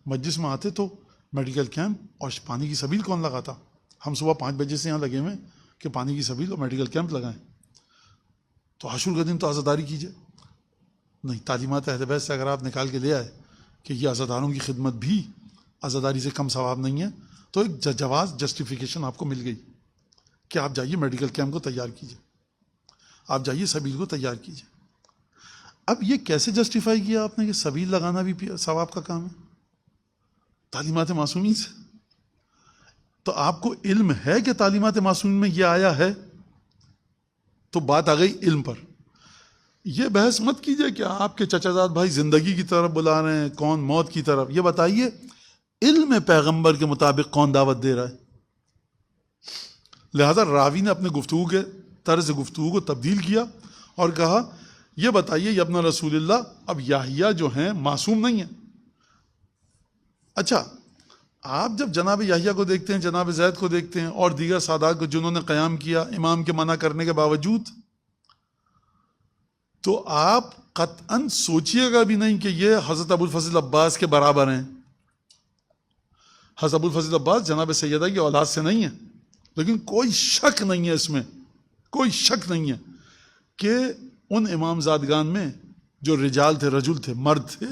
مجلس میں آتے تو میڈیکل کیمپ اور پانی کی سبیل کون لگاتا؟ ہم صبح 5 بجے سے یہاں لگے ہوئے کہ پانی کی سبیل اور میڈیکل کیمپ لگائیں۔ تو عاشور کا دن تو عزاداری کیجئے۔ نہیں، تعلیمات اہل بیت سے اگر آپ نکال کے لے آئے کہ یہ عزاداروں کی خدمت بھی عزاداری سے کم ثواب نہیں ہے، تو ایک جواز جسٹیفیکیشن آپ کو مل گئی کہ آپ جائیے میڈیکل کیمپ کو تیار کیجئے، آپ جائیے سبیل کو تیار کیجئے۔ اب یہ کیسے جسٹیفائی کیا آپ نے کہ سبیل لگانا بھی ثواب کا کام ہے؟ تعلیمات معصومین سے۔ تو آپ کو علم ہے کہ تعلیمات معصومین میں یہ آیا ہے؟ تو بات آ گئی علم پر۔ یہ بحث مت کیجئے کہ آپ کے چچا زاد بھائی زندگی کی طرف بلا رہے ہیں، کون موت کی طرف۔ یہ بتائیے علم پیغمبر کے مطابق کون دعوت دے رہا ہے؟ لہذا راوی نے اپنے گفتگو کے طرز گفتگو کو تبدیل کیا اور کہا یہ بتائیے یا ابن رسول اللہ، اب یحییٰ جو ہیں معصوم نہیں ہیں۔ اچھا، آپ جب جناب یحییٰ کو دیکھتے ہیں، جناب زید کو دیکھتے ہیں اور دیگر سادات کو جنہوں نے قیام کیا امام کے منع کرنے کے باوجود، تو آپ قطعاً سوچئے گا بھی نہیں کہ یہ حضرت ابو الفضل عباس کے برابر ہیں۔ حضرت ابو الفضل عباس جناب سیدہ کی اولاد سے نہیں ہیں، لیکن کوئی شک نہیں ہے، اس میں کوئی شک نہیں ہے کہ ان امام زادگان میں جو رجال تھے، رجل تھے، مرد تھے،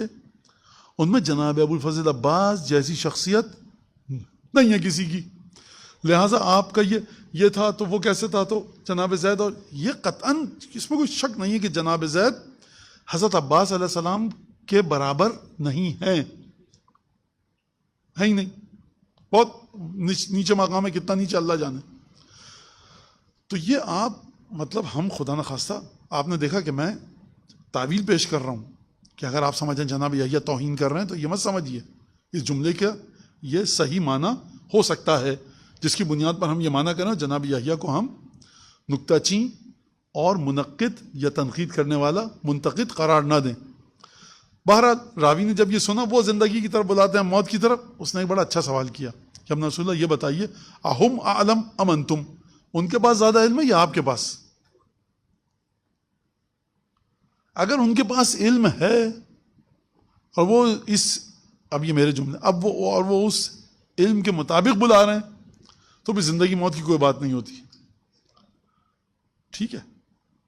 ان میں جناب ابو الفضل عباس جیسی شخصیت نہیں ہے کسی کی۔ لہٰذا آپ کا یہ تھا تو وہ کیسے تھا تو جناب زید، اور یہ قطعاً اس میں کوئی شک نہیں ہے کہ جناب زید حضرت عباس علیہ السلام کے برابر نہیں ہیں، ہے ہی نہیں، بہت نیچے مقام ہے، کتنا نیچے اللہ جانے۔ تو یہ آپ مطلب ہم خدا نخواستہ، آپ نے دیکھا کہ میں تعویل پیش کر رہا ہوں کہ اگر آپ سمجھیں جناب یحییٰ توہین کر رہے ہیں تو یہ مت سمجھیے، اس جملے کا یہ صحیح معنی ہو سکتا ہے جس کی بنیاد پر ہم یہ معنی کریں جناب یحییٰ کو ہم نکتہ چین اور منقد یا تنقید کرنے والا منتقد قرار نہ دیں۔ بہرحال راوی نے جب یہ سنا، وہ زندگی کی طرف بلاتے ہیں موت کی طرف، اس نے ایک بڑا اچھا سوال کیا کہ ابن رسول اللہ یہ بتائیے اہم اعلم ام انتم، ان کے پاس زیادہ علم ہے یا آپ کے پاس؟ اگر ان کے پاس علم ہے اور وہ اب یہ میرے جملے، اب وہ اس علم کے مطابق بلا رہے ہیں، تو بھی زندگی موت کی کوئی بات نہیں ہوتی، ٹھیک ہے۔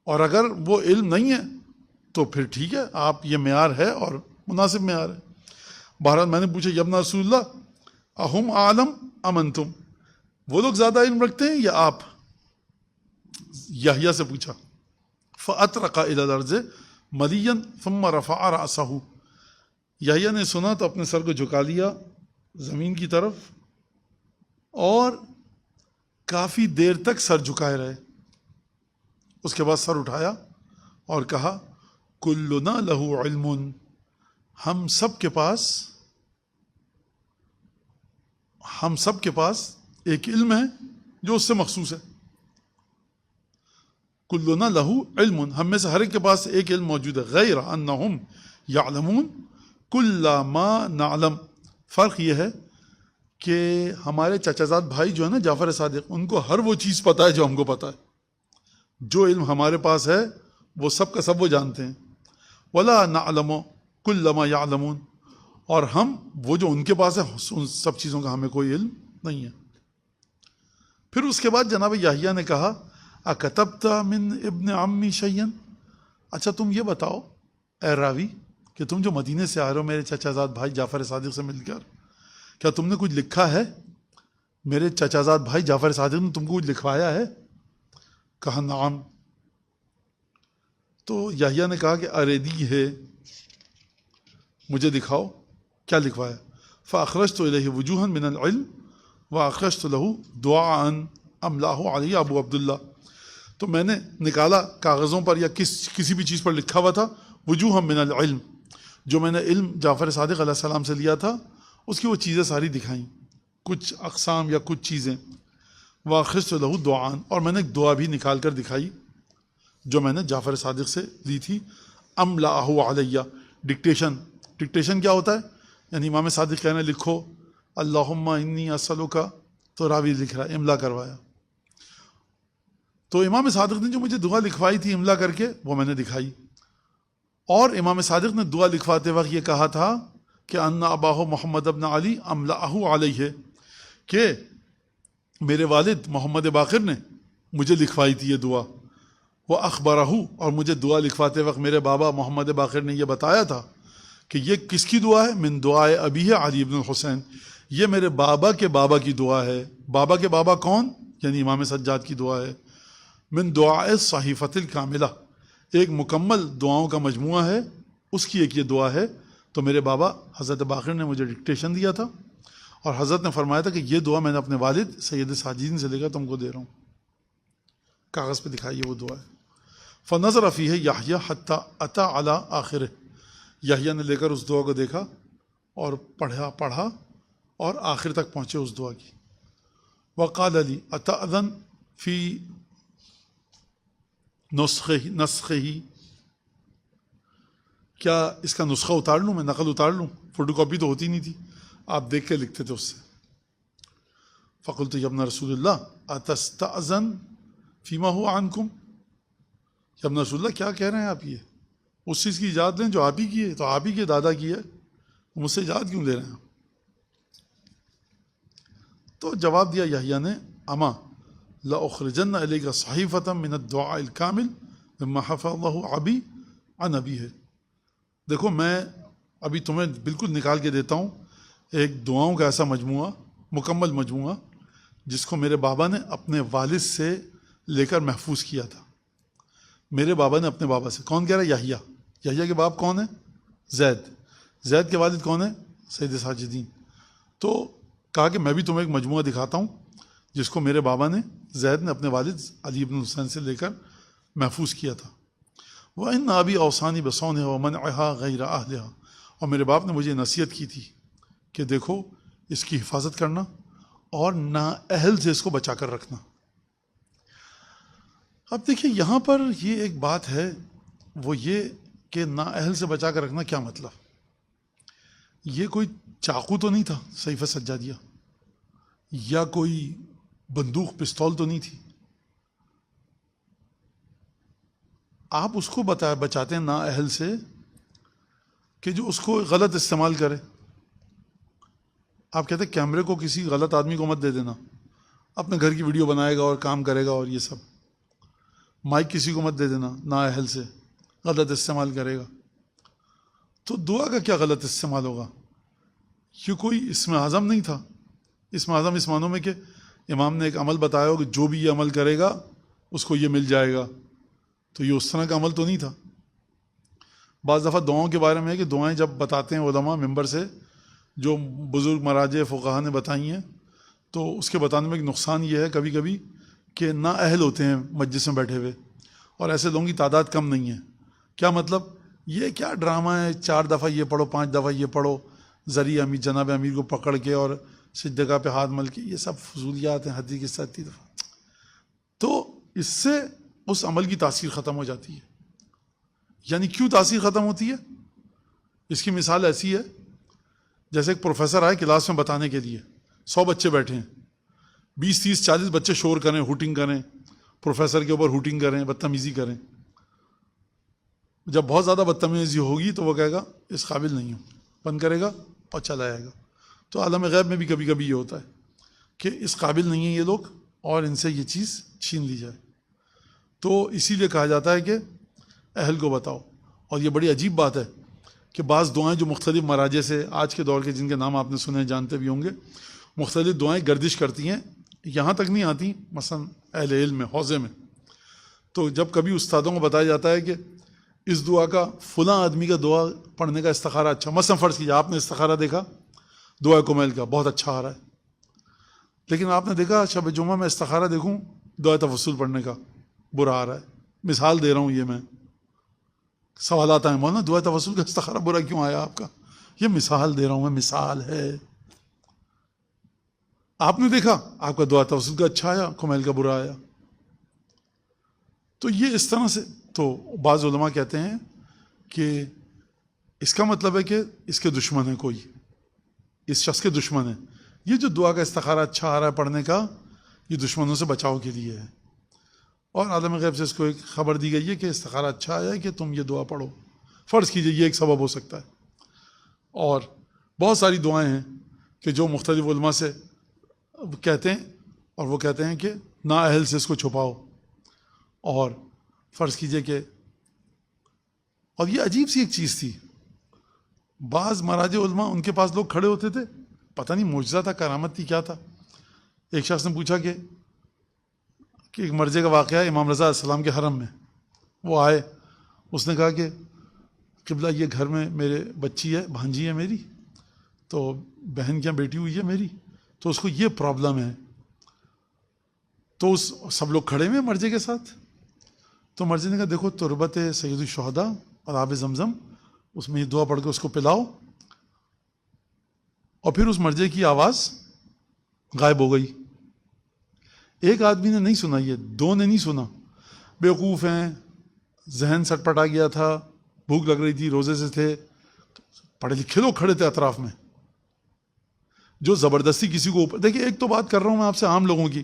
اور اگر وہ علم نہیں ہے تو پھر ٹھیک ہے، آپ یہ معیار ہے اور مناسب معیار ہے۔ بہرحال میں نے پوچھا یا ابن رسول اللہ اہم اعلم ام انتم، وہ لوگ زیادہ علم رکھتے ہیں یا آپ؟ یحییٰ سے پوچھا۔ فاطرق الی الارض ملیا ثم رفع رأسہ، یحییٰ نے سنا تو اپنے سر کو جھکا لیا زمین کی طرف اور کافی دیر تک سر جھکائے رہے۔ اس کے بعد سر اٹھایا اور کہا کلنا لہ علم، ہم سب کے پاس ایک علم ہے جو اس سے مخصوص ہے. کلنا لہو علم، ہم میں سے ہر ایک کے پاس ایک علم موجود ہے. غیر انہم یعلمون کل ما نعلم، فرق یہ ہے کہ ہمارے چچا زاد بھائی جو ہے نا جعفر صادق، ان کو ہر وہ چیز پتہ ہے جو ہم کو پتہ ہے. جو علم ہمارے پاس ہے وہ سب کا سب وہ جانتے ہیں. ولا نعلم کل ما یعلمون، اور ہم وہ جو ان کے پاس ہے ان سب چیزوں کا ہمیں کوئی علم نہیں ہے. پھر اس کے بعد جناب یحییٰ نے کہا اکتبت من ابن عمی شیئا، اچھا تم یہ بتاؤ اے راوی کہ تم جو مدینے سے آ رہے ہو میرے چچا زاد بھائی جعفر صادق سے مل کر، کیا تم نے کچھ لکھا ہے؟ میرے چچا زاد بھائی جعفر صادق نے تم کو کچھ لکھوایا ہے؟ کہا نعم. تو یحییٰ نے کہا کہ اریدی ہے، مجھے دکھاؤ کیا لکھوایا. فاخرجت الیہ وجوہا من العلم واخرجت لہ دعاء املاہ علیہ ابو عبداللہ. تو میں نے نکالا کاغذوں پر یا کسی بھی چیز پر لکھا ہوا تھا وجوہا من العلم، جو میں نے علم جعفر صادق علیہ السلام سے لیا تھا اس کی وہ چیزیں ساری دکھائیں، کچھ اقسام یا کچھ چیزیں. واخرجت لہ دعاء، اور میں نے ایک دعا بھی نکال کر دکھائی جو میں نے جعفر صادق سے لی تھی. املاہ علیہ، ڈکٹیشن کیا ہوتا ہے؟ یعنی امام صادق کہنے لکھو اللہم انی اسألک، تو راوی لکھ رہا ہے، املا کروایا. تو امام صادق نے جو مجھے دعا لکھوائی تھی املا کر کے وہ میں نے دکھائی. اور امام صادق نے دعا لکھواتے وقت یہ کہا تھا کہ ان اباہ محمد ابن علی املاہ علیہ، کہ میرے والد محمد باقر نے مجھے لکھوائی تھی یہ دعا. وہ اخبرہ، اور مجھے دعا لکھواتے وقت میرے بابا محمد باقر نے یہ بتایا تھا کہ یہ کس کی دعا ہے؟ من دعائے ابی علی ابن الحسین، یہ میرے بابا کے بابا کی دعا ہے. بابا کے بابا کون؟ یعنی امام سجاد کی دعا ہے. من دعائے صحیفۃ الکاملہ، ایک مکمل دعاؤں کا مجموعہ ہے، اس کی ایک یہ دعا ہے. تو میرے بابا حضرت باقر نے مجھے ڈکٹیشن دیا تھا اور حضرت نے فرمایا تھا کہ یہ دعا میں نے اپنے والد سید ساجدین سے لے کر تم کو دے رہا ہوں. کاغذ پہ دکھائیے وہ دعا ہے. فنظر فیہ یحییٰ حتی اتی علی آخرہ، یحییٰ نے لے کر اس دعا کو دیکھا اور پڑھا اور آخر تک پہنچے اس دعا کی. وقال لی اتأذن فی نسخہ، کیا اس کا نسخہ اتار لوں، میں نقل اتار لوں؟ فوٹو کاپی تو ہوتی نہیں تھی، آپ دیکھ کے لکھتے تھے اس سے. فقلت یا ابن رسول اللہ اتستأذن فیما ہوا عنکم، یا ابن رسول اللہ کیا کہہ رہے ہیں آپ؟ یہ اس چیز کی اجازت لیں جو آپ ہی کی ہے، تو آپ ہی کے دادا کی ہے، مجھ سے اجازت کیوں لے رہے ہیں؟ تو جواب دیا یحییٰ نے اما لأخرجن الیک صحیفۃ من الدعاء الکامل مما حفظ اللہ ابی عن ابیہ. دیکھو میں ابھی تمہیں بالکل نکال کے دیتا ہوں ایک دعاؤں کا ایسا مجموعہ، مکمل مجموعہ، جس کو میرے بابا نے اپنے والد سے لے کر محفوظ کیا تھا. میرے بابا نے اپنے بابا سے، کون کہہ رہا ہے؟ یحییٰ. یحییٰ کے باپ کون ہیں؟ زید کے والد کون ہیں؟ سید ساجدین. تو کہا کہ میں بھی تمہیں ایک مجموعہ دکھاتا ہوں جس کو میرے بابا نے، زید نے، اپنے والد علی ابن حسین سے لے کر محفوظ کیا تھا. وَإِنَّ أَبِي أَوْصَانِي بِصَوْنِهَا وَمَنْعِهَا غَيْرَ أَهْلِهَا، اور میرے باپ نے مجھے نصیحت کی تھی کہ دیکھو اس کی حفاظت کرنا اور نااہل سے اس کو بچا کر رکھنا. اب دیکھیں یہاں پر یہ ایک بات ہے، وہ یہ کہ نااہل سے بچا کر رکھنا کیا مطلب؟ یہ کوئی چاقو تو نہیں تھا صحیفہ سجادیہ، یا کوئی بندوق پستول تو نہیں تھی. آپ اس کو بچاتے ہیں نااہل سے کہ جو اس کو غلط استعمال کرے. آپ کہتے ہیں کیمرے کو کسی غلط آدمی کو مت دے دینا، اپنے گھر کی ویڈیو بنائے گا اور کام کرے گا، اور یہ سب. مائک کسی کو مت دے دینا نااہل سے، غلط استعمال کرے گا. تو دعا کا کیا غلط استعمال ہوگا؟ یہ کوئی اسم اعظم نہیں تھا. اسم اعظم اس معنوں میں کہ امام نے ایک عمل بتایا ہو کہ جو بھی یہ عمل کرے گا اس کو یہ مل جائے گا، تو یہ اس طرح کا عمل تو نہیں تھا. بعض دفعہ دعاؤں کے بارے میں ہے کہ دعائیں جب بتاتے ہیں علماء ممبر سے، جو بزرگ مراجع فقہا نے بتائی ہیں، تو اس کے بتانے میں ایک نقصان یہ ہے کبھی کبھی کہ نااہل ہوتے ہیں مجلس میں بیٹھے ہوئے، اور ایسے لوگوں کی تعداد کم نہیں ہے. کیا مطلب؟ یہ کیا ڈرامہ ہے، 4 دفعہ یہ پڑھو، 5 دفعہ یہ پڑھو، ذریعہ امیر جناب امیر کو پکڑ کے اور سجدگاہ پہ ہاتھ مل کے، یہ سب فضولیات ہیں حدیث کے ساتھ 30 دفعہ. تو اس سے اس عمل کی تاثیر ختم ہو جاتی ہے. یعنی کیوں تاثیر ختم ہوتی ہے؟ اس کی مثال ایسی ہے جیسے ایک پروفیسر آئے کلاس میں بتانے کے لیے، 100 بچے بیٹھے ہیں، 20 30 40 بچے شور کریں، ہوٹنگ کریں، پروفیسر کے اوپر ہوٹنگ کریں، بدتمیزی کریں. جب بہت زیادہ بدتمیزی ہوگی تو وہ کہے گا اس قابل نہیں ہوں، بند کرے گا اور چلا جائے گا. تو عالم غیب میں بھی کبھی کبھی یہ ہوتا ہے کہ اس قابل نہیں ہیں یہ لوگ اور ان سے یہ چیز چھین لی جائے. تو اسی لیے کہا جاتا ہے کہ اہل کو بتاؤ. اور یہ بڑی عجیب بات ہے کہ بعض دعائیں جو مختلف مراجع سے آج کے دور کے جن کے نام آپ نے سنے جانتے بھی ہوں گے، مختلف دعائیں گردش کرتی ہیں، یہاں تک نہیں آتی مثلا اہل علم میں حوزے میں. تو جب کبھی استادوں کو بتایا جاتا ہے کہ اس دعا کا فلاں آدمی کا دعا پڑھنے کا استخارہ اچھا، مثلا فرض کیجیے آپ نے استخارہ دیکھا دعا کمیل کا بہت اچھا آ رہا ہے، لیکن آپ نے دیکھا شب جمعہ میں استخارہ دیکھوں دعا توسل پڑھنے کا برا آ رہا ہے. مثال دے رہا ہوں، یہ میں سوالات آئے مولانا دعا توسل کا استخارہ برا کیوں آیا آپ کا؟ یہ مثال دے رہا ہوں میں، مثال ہے. آپ نے دیکھا آپ کا دعا توسل کا اچھا آیا، کمیل کا برا آیا. تو یہ اس طرح سے، تو بعض علماء کہتے ہیں کہ اس کا مطلب ہے کہ اس کے دشمن ہے، کوئی اس شخص کے دشمن ہے. یہ جو دعا کا استخارہ اچھا آ رہا ہے پڑھنے کا، یہ دشمنوں سے بچاؤ کے لیے ہے. اور عالم غیب سے اس کو ایک خبر دی گئی ہے کہ استخارہ اچھا آیا ہے کہ تم یہ دعا پڑھو. فرض کیجئے یہ ایک سبب ہو سکتا ہے. اور بہت ساری دعائیں ہیں کہ جو مختلف علماء سے کہتے ہیں، اور وہ کہتے ہیں کہ نا اہل سے اس کو چھپاؤ. اور فرض کیجئے کہ، اور یہ عجیب سی ایک چیز تھی، بعض مراجع علماء ان کے پاس لوگ کھڑے ہوتے تھے، پتہ نہیں معجزہ تھا، کرامت تھی، کیا تھا. ایک شخص نے پوچھا کہ ایک مرضے کا واقعہ ہے امام رضا علیہ السلام کے حرم میں. وہ آئے، اس نے کہا کہ قبلہ یہ گھر میں میرے بچی ہے، بھانجی ہے میری، تو بہن کیا بیٹی ہوئی ہے میری، تو اس کو یہ پرابلم ہے. تو سب لوگ کھڑے ہوئے مرضے کے ساتھ. تو مرضے نے کہا دیکھو تربت سید الشہداء اور آب زمزم، اس میں یہ دعا پڑھ کے اس کو پلاؤ. اور پھر اس مرضے کی آواز غائب ہو گئی. ایک آدمی نے نہیں سنا، یہ 2 نے نہیں سنا، بیوقوف ہیں، ذہن سٹ پٹا گیا تھا، بھوک لگ رہی تھی، روزے سے تھے، پڑھے لکھے لوگ کھڑے تھے اطراف میں، جو زبردستی کسی کو اوپر، دیکھیے ایک تو بات کر رہا ہوں میں آپ سے عام لوگوں کی،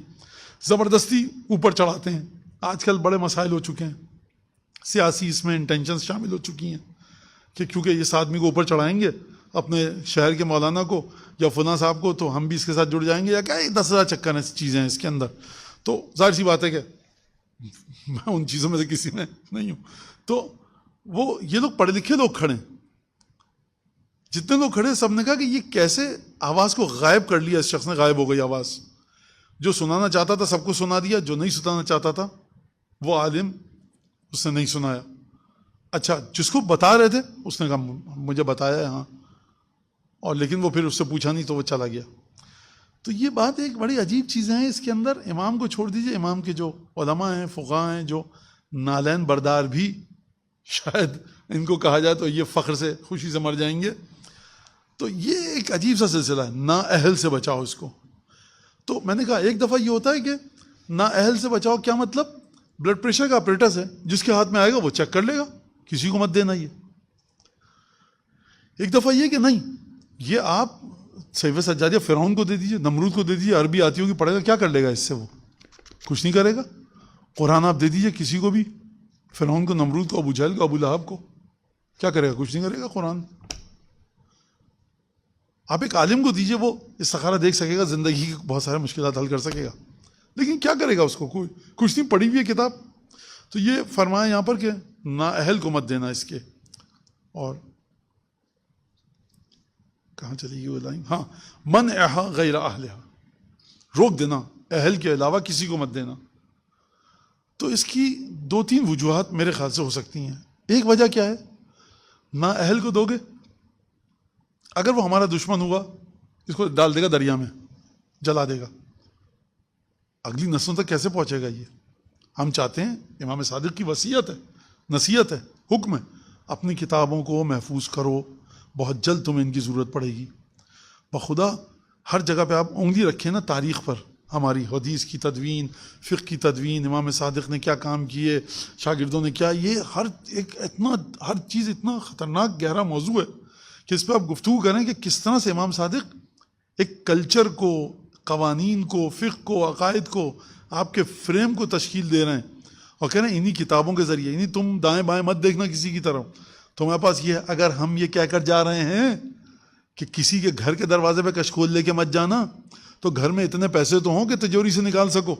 زبردستی اوپر چڑھاتے ہیں. آج کل بڑے مسائل ہو چکے ہیں، سیاسی اس میں انٹینشنز شامل ہو چکی ہیں کہ کیونکہ اس آدمی کو اوپر چڑھائیں گے، اپنے شہر کے مولانا کو یا فلاں صاحب کو، تو ہم بھی اس کے ساتھ جڑ جائیں گے، یا کیا 10,000 چکر چیزیں ہیں اس کے اندر. تو ظاہر سی بات ہے کہ میں ان چیزوں میں سے کسی میں نہیں ہوں. تو وہ یہ لوگ پڑھے لکھے لوگ کھڑے، جتنے لوگ کھڑے سب نے کہا کہ یہ کیسے آواز کو غائب کر لیا اس شخص نے، غائب ہو گئی آواز. جو سنانا چاہتا تھا سب کو سنا دیا، جو نہیں سنانا چاہتا تھا وہ عالم اس نے نہیں سنایا. اچھا جس کو بتا رہے تھے اس نے کہا مجھے بتایا ہے ہاں، اور لیکن وہ پھر اس سے پوچھا نہیں تو وہ چلا گیا. تو یہ بات ایک بڑی عجیب چیزیں ہیں اس کے اندر. امام کو چھوڑ دیجئے، امام کے جو علماء ہیں، فقہاء ہیں، جو نالین بردار بھی شاید ان کو کہا جائے تو یہ فخر سے خوشی سے مر جائیں گے. تو یہ ایک عجیب سا سلسلہ ہے، نا اہل سے بچاؤ اس کو. تو میں نے کہا ایک دفعہ یہ ہوتا ہے کہ نا اہل سے بچاؤ، کیا مطلب؟ بلڈ پریشر کا آپریٹس ہے، جس کے ہاتھ میں آئے گا وہ چیک کر لے گا، کسی کو مت دینا. یہ ایک دفعہ یہ کہ نہیں، یہ آپ سیف سجادیہ فرعون کو دے دیجئے، نمرود کو دے دیجئے، عربی آتی ہوگی پڑھے گا، کیا کر لے گا اس سے؟ وہ کچھ نہیں کرے گا. قرآن آپ دے دیجئے کسی کو بھی، فرعون کو، نمرود کو، ابو جہل کو، ابو لہب کو، کیا کرے گا؟ کچھ نہیں کرے گا. قرآن آپ ایک عالم کو دیجئے، وہ استخارہ دیکھ سکے گا، زندگی کی بہت سارے مشکلات حل کر سکے گا، لیکن کیا کرے گا؟ اس کو کوئی کچھ نہیں، پڑھی ہوئی ہے کتاب. تو یہ فرمایا یہاں پر کہ نا اہل کو مت دینا اس کے. اور کہاں چلی گئی وہ لائن؟ ہاں، منعہا غیر اہلہا، روک دینا، اہل کے علاوہ کسی کو مت دینا. تو اس کی 2-3 وجوہات میرے خیال سے ہو سکتی ہیں. ایک وجہ کیا ہے؟ نا اہل کو دو گے، اگر وہ ہمارا دشمن ہوا اس کو ڈال دے گا دریا میں، جلا دے گا، اگلی نسلوں تک کیسے پہنچے گا؟ یہ ہم چاہتے ہیں، امام صادق کی وصیت ہے، نصیحت ہے، حکم ہے، اپنی کتابوں کو محفوظ کرو، بہت جلد تمہیں ان کی ضرورت پڑے گی۔ بخدا ہر جگہ پہ آپ انگلی رکھیں نا تاریخ پر، ہماری حدیث کی تدوین، فقہ کی تدوین، امام صادق نے کیا کام کیے، شاگردوں نے کیا، یہ ہر چیز اتنا خطرناک گہرا موضوع ہے کہ اس پہ آپ گفتگو کریں کہ کس طرح سے امام صادق ایک کلچر کو، قوانین کو، فقہ کو، عقائد کو، آپ کے فریم کو تشکیل دے رہے ہیں، اور کہہ رہے ہیں انہی کتابوں کے ذریعے، انہی تم دائیں بائیں مت دیکھنا کسی کی طرف، تمہارے پاس یہ ہے۔ اگر ہم یہ کہہ کر جا رہے ہیں کہ کسی کے گھر کے دروازے پہ کشکول لے کے مت جانا، تو گھر میں اتنے پیسے تو ہوں کہ تجوری سے نکال سکو۔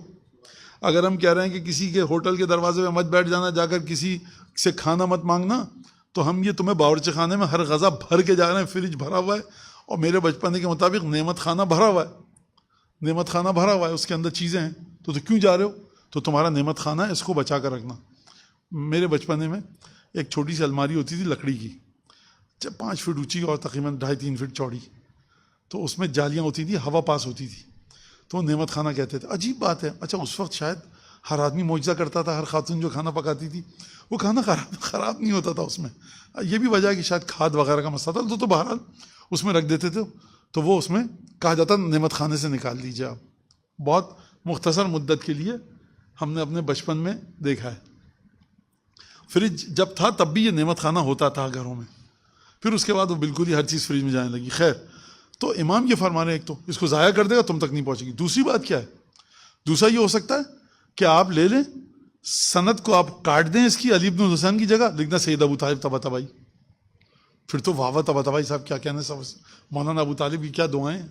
اگر ہم کہہ رہے ہیں کہ کسی کے ہوٹل کے دروازے پہ مت بیٹھ جانا، جا کر کسی سے کھانا مت مانگنا، تو ہم یہ تمہیں باورچی خانے میں ہر غذا بھر کے جا رہے ہیں، فریج بھرا ہوا ہے، اور میرے بچپنے کے مطابق نعمت خانہ بھرا ہوا ہے، نعمت خانہ بھرا ہوا ہے، اس کے اندر چیزیں ہیں، تو کیوں جا رہے ہو؟ تو تمہارا نعمت خانہ ہے، اس کو بچا کر رکھنا۔ میرے بچپنے میں ایک چھوٹی سی الماری ہوتی تھی لکڑی کی، 5 فٹ اونچی اور تقریباً 2.5-3 فٹ چوڑی، تو اس میں جالیاں ہوتی تھیں، ہوا پاس ہوتی تھی، تو نعمت خانہ کہتے تھے۔ عجیب بات ہے، اچھا اس وقت شاید ہر آدمی معجزہ کرتا تھا، ہر خاتون جو کھانا پکاتی تھی وہ کھانا خراب نہیں ہوتا تھا اس میں، یہ بھی وجہ ہے کہ شاید کھاد وغیرہ کا مسئلہ تھا، تو بہرحال اس میں رکھ دیتے تھے، تو وہ اس میں کہا جاتا نعمت خانے سے نکال لیجیے آپ۔ بہت مختصر مدت کے لیے ہم نے اپنے بچپن میں دیکھا ہے۔ فریج جب تھا تب بھی یہ نعمت خانہ ہوتا تھا گھروں میں، پھر اس کے بعد وہ بالکل ہی ہر چیز فریج میں جانے لگی۔ خیر، تو امام یہ فرما رہے ہیں، ایک تو اس کو ضائع کر دے گا تم تک نہیں پہنچے گی۔ دوسری بات کیا ہے؟ دوسرا یہ ہو سکتا ہے کہ آپ لے لیں سند کو، آپ کاٹ دیں اس کی، علی بن حسین کی جگہ لکھنا سید ابو طالب طباطبائی، پھر تو واہ واہ طباطبائی صاحب کیا کہنے، سب مولانا ابو طالب کی کیا دعائیں ہیں۔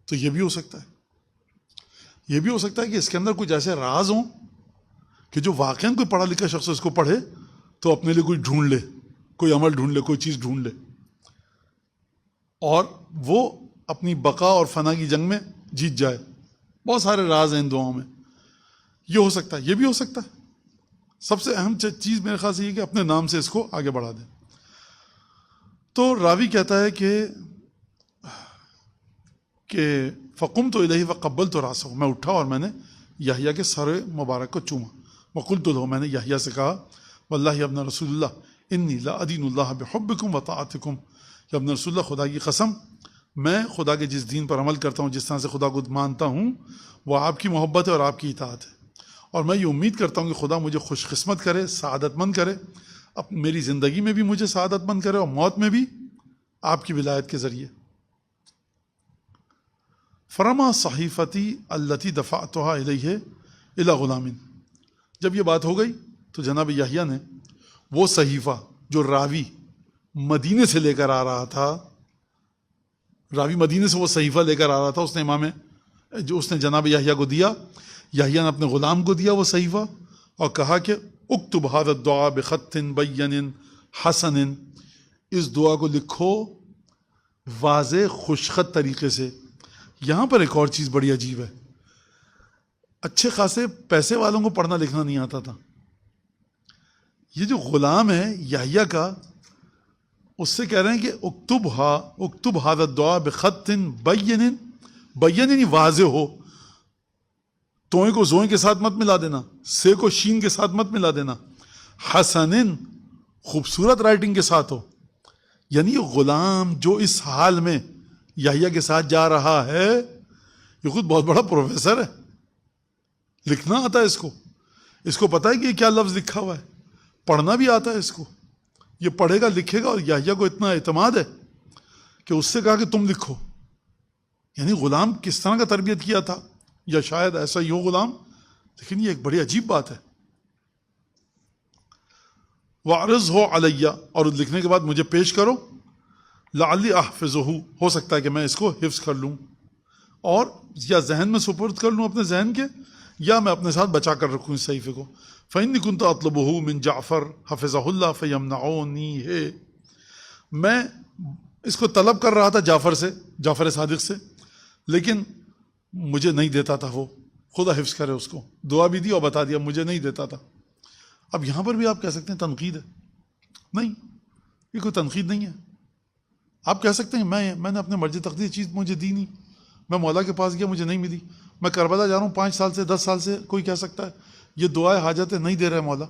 تو یہ بھی ہو سکتا ہے، یہ بھی ہو سکتا ہے کہ اس کے اندر کچھ ایسے راز ہوں کہ جو واقعاً کوئی پڑھا لکھا شخص اس کو پڑھے تو اپنے لیے کوئی ڈھونڈ لے، کوئی عمل ڈھونڈ لے، کوئی چیز ڈھونڈ لے، اور وہ اپنی بقا اور فنا کی جنگ میں جیت جائے۔ بہت سارے راز ہیں ان دعاؤں میں، یہ ہو سکتا ہے، یہ بھی ہو سکتا ہے۔ سب سے اہم چیز میرے خیال سے یہ کہ اپنے نام سے اس کو آگے بڑھا دیں۔ تو راوی کہتا ہے کہ فقمت الیہ فقبلت راسہ، میں اٹھا اور میں نے یحییٰ کے سر مبارک کو چوما۔ وقلت لہ، میں نے یحییٰ سے کہا، واللہ یا ابن رسول اللہ انی لا ادین اللہ بحبکم وطاعتکم، یا ابن رسول اللہ خدا کی قسم، میں خدا کے جس دین پر عمل کرتا ہوں، جس طرح سے خدا کو مانتا ہوں، وہ آپ کی محبت ہے اور آپ کی اطاعت ہے، اور میں یہ امید کرتا ہوں کہ خدا مجھے خوش قسمت کرے، سعادت مند کرے، اب میری زندگی میں بھی مجھے سعادت مند کرے اور موت میں بھی آپ کی ولایت کے ذریعے۔ فرما صحیفتی التی دفعتها الیہ الی غلام، جب یہ بات ہو گئی تو جناب یحییٰ نے وہ صحیفہ جو راوی مدینے سے لے کر آ رہا تھا، راوی مدینے سے وہ صحیفہ لے کر آ رہا تھا، اس نے جناب یحییٰ کو دیا، یحییٰ نے اپنے غلام کو دیا وہ صحیفہ، اور کہا کہ اکتب ھذا الدعاء بخط بین حسن، اس دعا کو لکھو واضح خوشخط طریقے سے۔ یہاں پر ایک اور چیز بڑی عجیب ہے، اچھے خاصے پیسے والوں کو پڑھنا لکھنا نہیں آتا تھا، یہ جو غلام ہے یحییٰ کا، اس سے کہہ رہے ہیں کہ اکتب ھذا الدعاء بخط بین، بین یعنی واضح ہو، توئیں کو زوئیں کے ساتھ مت ملا دینا، سے کو شین کے ساتھ مت ملا دینا، حسن خوبصورت رائٹنگ کے ساتھ ہو، یعنی یہ غلام جو اس حال میں یحییٰ کے ساتھ جا رہا ہے، یہ خود بہت بڑا پروفیسر ہے، لکھنا آتا ہے اس کو پتہ ہے کہ یہ کیا لفظ لکھا ہوا ہے، پڑھنا بھی آتا ہے اس کو، یہ پڑھے گا لکھے گا، اور یحییٰ کو اتنا اعتماد ہے کہ اس سے کہا کہ تم لکھو۔ یعنی غلام کس طرح کا تربیت کیا تھا، یا شاید ایسا ہی ہو غلام، لیکن یہ ایک بڑی عجیب بات ہے۔ وَعْرِضْهُ عَلَيَّ، اور لکھنے کے بعد مجھے پیش کرو، لَعَلِّ أَحْفِظُهُ، ہو سکتا ہے کہ میں اس کو حفظ کر لوں، اور یا ذہن میں سپرد کر لوں اپنے ذہن کے، یا میں اپنے ساتھ بچا کر رکھوں اس صحیفے کو۔ فَإِنِّي كُنْتُ أَطْلُبُهُ مِنْ جعفر حفظه اللہ فَيَمْنَعُونِهِ، میں اس کو طلب کر رہا تھا جعفر سے، جعفر صادق سے، لیکن مجھے نہیں دیتا تھا، وہ خدا حفظ کرے اس کو، دعا بھی دی اور بتا دیا مجھے نہیں دیتا تھا۔ اب یہاں پر بھی آپ کہہ سکتے ہیں تنقید ہے، نہیں، یہ کوئی تنقید نہیں ہے۔ آپ کہہ سکتے ہیں میں نے اپنے مرضی تقدیر چیز مجھے دی نہیں، میں مولا کے پاس گیا مجھے نہیں ملی، میں کربلا جا رہا ہوں 5 سال سے 10 سال سے، کوئی کہہ سکتا ہے یہ دعائے حاجت نہیں دے رہے مولا،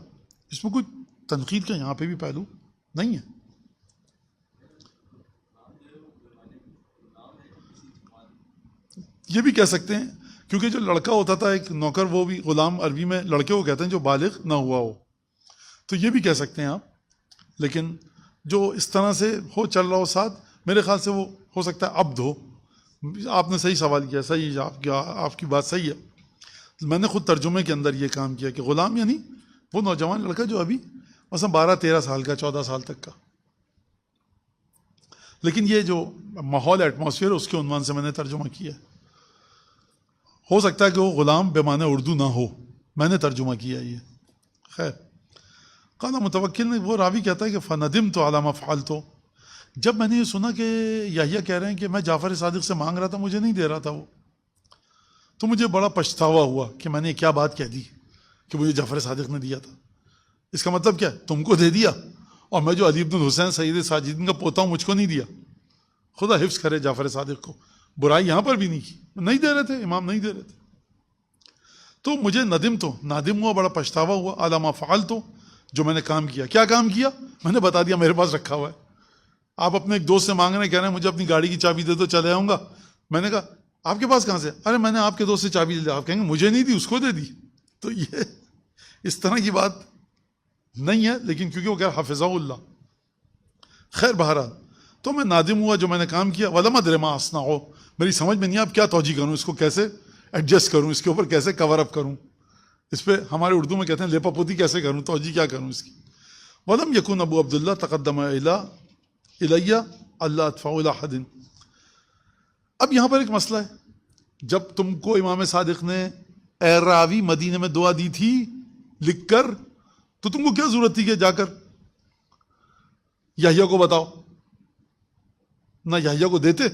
اس میں کوئی تنقید کا یہاں پہ بھی پہلو نہیں ہے. یہ بھی کہہ سکتے ہیں کیونکہ جو لڑکا ہوتا تھا ایک نوکر، وہ بھی غلام عربی میں لڑکے کو کہتے ہیں جو بالغ نہ ہوا ہو، تو یہ بھی کہہ سکتے ہیں آپ. لیکن جو اس طرح سے ہو چل رہا ہو ساتھ، میرے خیال سے وہ ہو سکتا ہے عبد ہو. آپ نے صحیح سوال کیا، صحیح آپ کی بات صحیح ہے. میں نے خود ترجمے کے اندر یہ کام کیا کہ غلام یعنی وہ نوجوان لڑکا جو ابھی مثلا 12-13 سال کا، 14 سال تک کا. لیکن یہ جو ماحول ایٹماسفیئر اس کے عنوان سے میں نے ترجمہ کیا ہے. ہو سکتا ہے کہ وہ غلام بمعنی اردو نہ ہو، میں نے ترجمہ کیا یہ. خیر، قال متوکل نے، وہ راوی کہتا ہے کہ فندمت علی ما فعلت، جب میں نے یہ سنا کہ یحییٰ کہہ رہے ہیں کہ میں جعفر صادق سے مانگ رہا تھا، مجھے نہیں دے رہا تھا وہ، تو مجھے بڑا پچھتاوا ہوا کہ میں نے کیا بات کہہ دی کہ مجھے جعفر صادق نے دیا تھا. اس کا مطلب کیا ہے؟ تم کو دے دیا، اور میں جو علی بن الحسین سید ساجدین کا پوتا ہوں مجھ کو نہیں دیا. خدا حفظ کرے جعفر صادق کو، برائی یہاں پر بھی نہیں کی، نہیں دے رہے تھے، امام نہیں دے رہے تھے. تو مجھے نادم ہوا، بڑا پچھتاوا ہوا، علی ما فعلت، جو میں نے کام کیا. کیا کام کیا؟ میں نے بتا دیا میرے پاس رکھا ہوا ہے. آپ اپنے ایک دوست سے مانگ رہے ہیں، کہہ رہے ہیں مجھے اپنی گاڑی کی چابی دے دو، چلے آؤں گا. میں نے کہا آپ کے پاس کہاں سے؟ ارے میں نے آپ کے دوست سے چابی لے لی. آپ کہیں گے مجھے نہیں دی، اس کو دے دی. تو یہ اس طرح کی بات نہیں ہے، لیکن کیونکہ وہ کہہ حافظہ اللہ. خیر بہرحال، تو میں نادم ہوا جو میں نے کام کیا. ولم ادر ما اصنع، میری سمجھ میں نہیں اب کیا توجیہ کروں، اس کو کیسے ایڈجسٹ کروں، اس کے اوپر کیسے کور اپ کروں، اس پہ ہمارے اردو میں کہتے ہیں لیپا پوتی کیسے کروں، توجیہ کیا کروں اس کی. ولم یکن ابو عبداللہ تقدم الیہ اللہ ادفع الی احد. اب یہاں پر ایک مسئلہ ہے، جب تم کو امام صادق نے اے راوی مدینے میں دعا دی تھی لکھ کر، تو تم کو کیا ضرورت تھی کہ جا کر یحییٰ کو بتاؤ؟ نہ یحییٰ کو دیتے،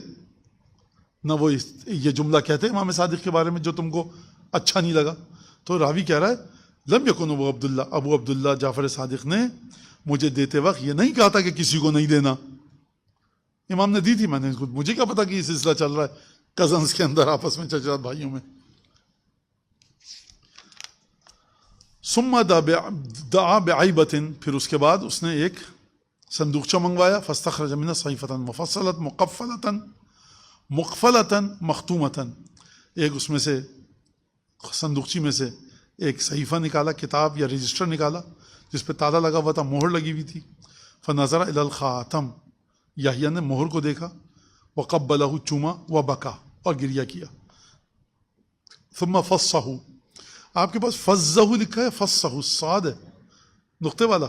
نہ وہ یہ جملہ کہتے امام صادق کے بارے میں جو تم کو اچھا نہیں لگا. تو راوی کہہ رہا ہے لم یکن ابو عبداللہ جعفر صادق نے مجھے دیتے وقت یہ نہیں کہا تھا کہ کسی کو نہیں دینا. امام نے دی تھی، میں نے مجھے کیا پتا کہ یہ سلسلہ چل رہا ہے کزنس کے اندر، آپس میں چچا بھائیوں میں. ثم دعا بعیبۃ، پھر اس کے بعد اس نے ایک صندوقچہ منگوایا. فاستخرج منها صحیفۃ مفصلۃ مقفلۃ مختومۃ، ایک اس میں سے صندوقچی میں سے ایک صحیفہ نکالا، کتاب یا رجسٹر نکالا جس پہ تالا لگا ہوا تھا، مہر لگی ہوئی تھی. فنظر الی الخاتم، یحییٰ نے مہر کو دیکھا. وقبلہ، چوما، وبکا، اور گریہ کیا. ثم فصہ، آپ کے پاس فضہ لکھا ہے، فصہ صاد ہے نقطے والا.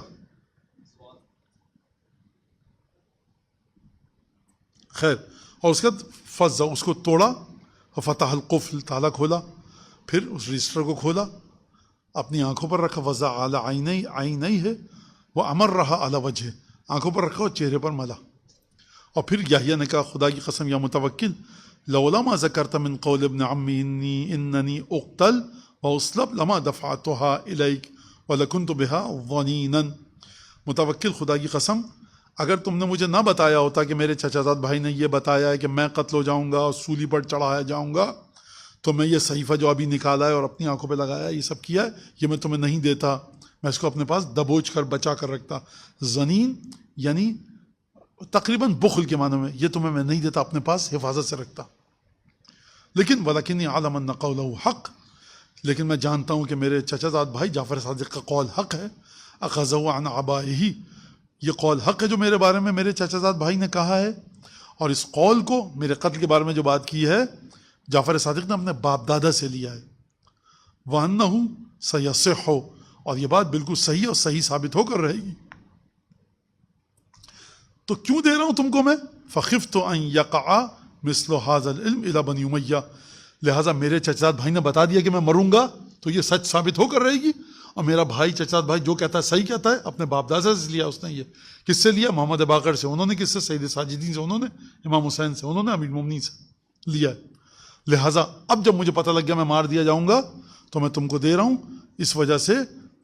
خیر، اور اس کے بعد فضہ، اس کو توڑا. فتح القفل، تالا کھولا، پھر اس رجسٹر کو کھولا، اپنی آنکھوں پر رکھا. وضع علی عینیہ ہے وہ امر رہا علی وجہ، آنکھوں پر رکھا اور چہرے پر ملا. اور پھر یحییٰ نے کہا خدا کی قسم یا متوکل، لولا ما ذکرت من قول ابن عمی اننی اقتل واصلب لما دفعتها الیک ولکنت بها ظنینا. متوکل خدا کی قسم، اگر تم نے مجھے نہ بتایا ہوتا کہ میرے چچا زاد بھائی نے یہ بتایا ہے کہ میں قتل ہو جاؤں گا اور سولی پر چڑھایا جاؤں گا، تو میں یہ صحیفہ جو ابھی نکالا ہے اور اپنی آنکھوں پہ لگایا، یہ سب کیا ہے، یہ میں تمہیں نہیں دیتا، میں اس کو اپنے پاس دبوچ کر بچا کر رکھتا. ظنین یعنی تقریباً بخل کے معنی میں، یہ تمہیں میں نہیں دیتا، اپنے پاس حفاظت سے رکھتا. لیکن وَلَكِنِّي أَعْلَمُ أَنَّ قَوْلَهُ حق، لیکن میں جانتا ہوں کہ میرے چچا زاد بھائی جعفر صادق کا قول حق ہے. أَخَذَهُ عَنْ آبَائِهِ، یہ قول حق ہے جو میرے بارے میں میرے چچا زاد بھائی نے کہا ہے. اور اس قول کو، میرے قتل کے بارے میں جو بات کی ہے، جعفر صادق نے اپنے باپ دادا سے لیا ہے. وَأَنَّهُ سَيَصِحُّ، اور یہ بات بالکل صحیح اور صحیح ثابت ہو کر رہے گی. تو کیوں دے رہا ہوں تم کو میں؟ فَخِفْتُ أَن يَقَعَ مِثْلُ هَذَا الْعِلْمِ إِلَى بَنِي أُمَيَّةَ، لہٰذا میرے چچا بھائی نے بتا دیا کہ میں مروں گا تو یہ سچ ثابت ہو کر رہے گی، اور میرا بھائی چچا بھائی جو کہتا ہے صحیح کہتا ہے. اپنے باپ دادا سے لیا اس نے. یہ کس سے لیا؟ محمد باقر سے. انہوں نے کس سے؟ سید ساجدین سے. انہوں نے امام حسین سے. انہوں نے امیر المومنین سے لیا. لہٰذا اب جب مجھے پتہ لگ گیا میں مار دیا جاؤں گا تو میں تم کو دے رہا ہوں. اس وجہ سے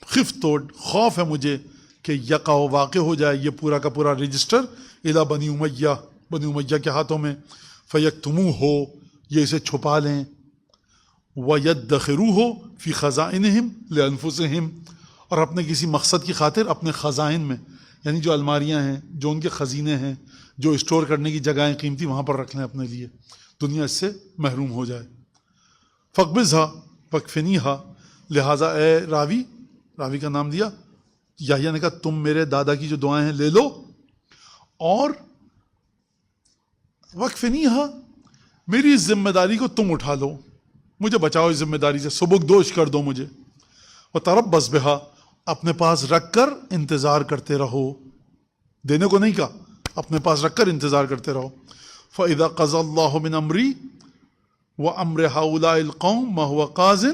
خفت، خوف ہے مجھے کہ یقع واقع ہو جائے یہ پورا کا پورا رجسٹر الی بنی امیہ، بنی امیہ کے ہاتھوں میں. فیکتموہ، یہ اسے چھپا لیں. وَيَدَّخِرُوهُ فِي خَزَائِنِهِمْ لِأَنفُسِهِمْ، اور اپنے کسی مقصد کی خاطر اپنے خزائن میں، یعنی جو الماریاں ہیں، جو ان کے خزینے ہیں، جو اسٹور کرنے کی جگہیں قیمتی، وہاں پر رکھ لیں اپنے لیے، دنیا اس سے محروم ہو جائے۔ فقبضھا وکفنیھا، لہٰذا اے راوی کا نام دیا، یحییٰ نے کہا تم میرے دادا کی جو دعائیں ہیں لے لو، اور وکفنیھا، میری اس ذمہ داری کو تم اٹھا لو، مجھے بچاؤ اس ذمہ داری سے، سبکدوش کر دو مجھے۔ وتربص بہا، اپنے پاس رکھ کر انتظار کرتے رہو، دینے کو نہیں کہا، اپنے پاس رکھ کر انتظار کرتے رہو۔ فَإِذَا قَضَى اللَّهُ مِنْ أَمْرِي وَأَمْرِ هَؤُلَاءِ الْقَوْمِ مَا هُوَ قَاضٍ،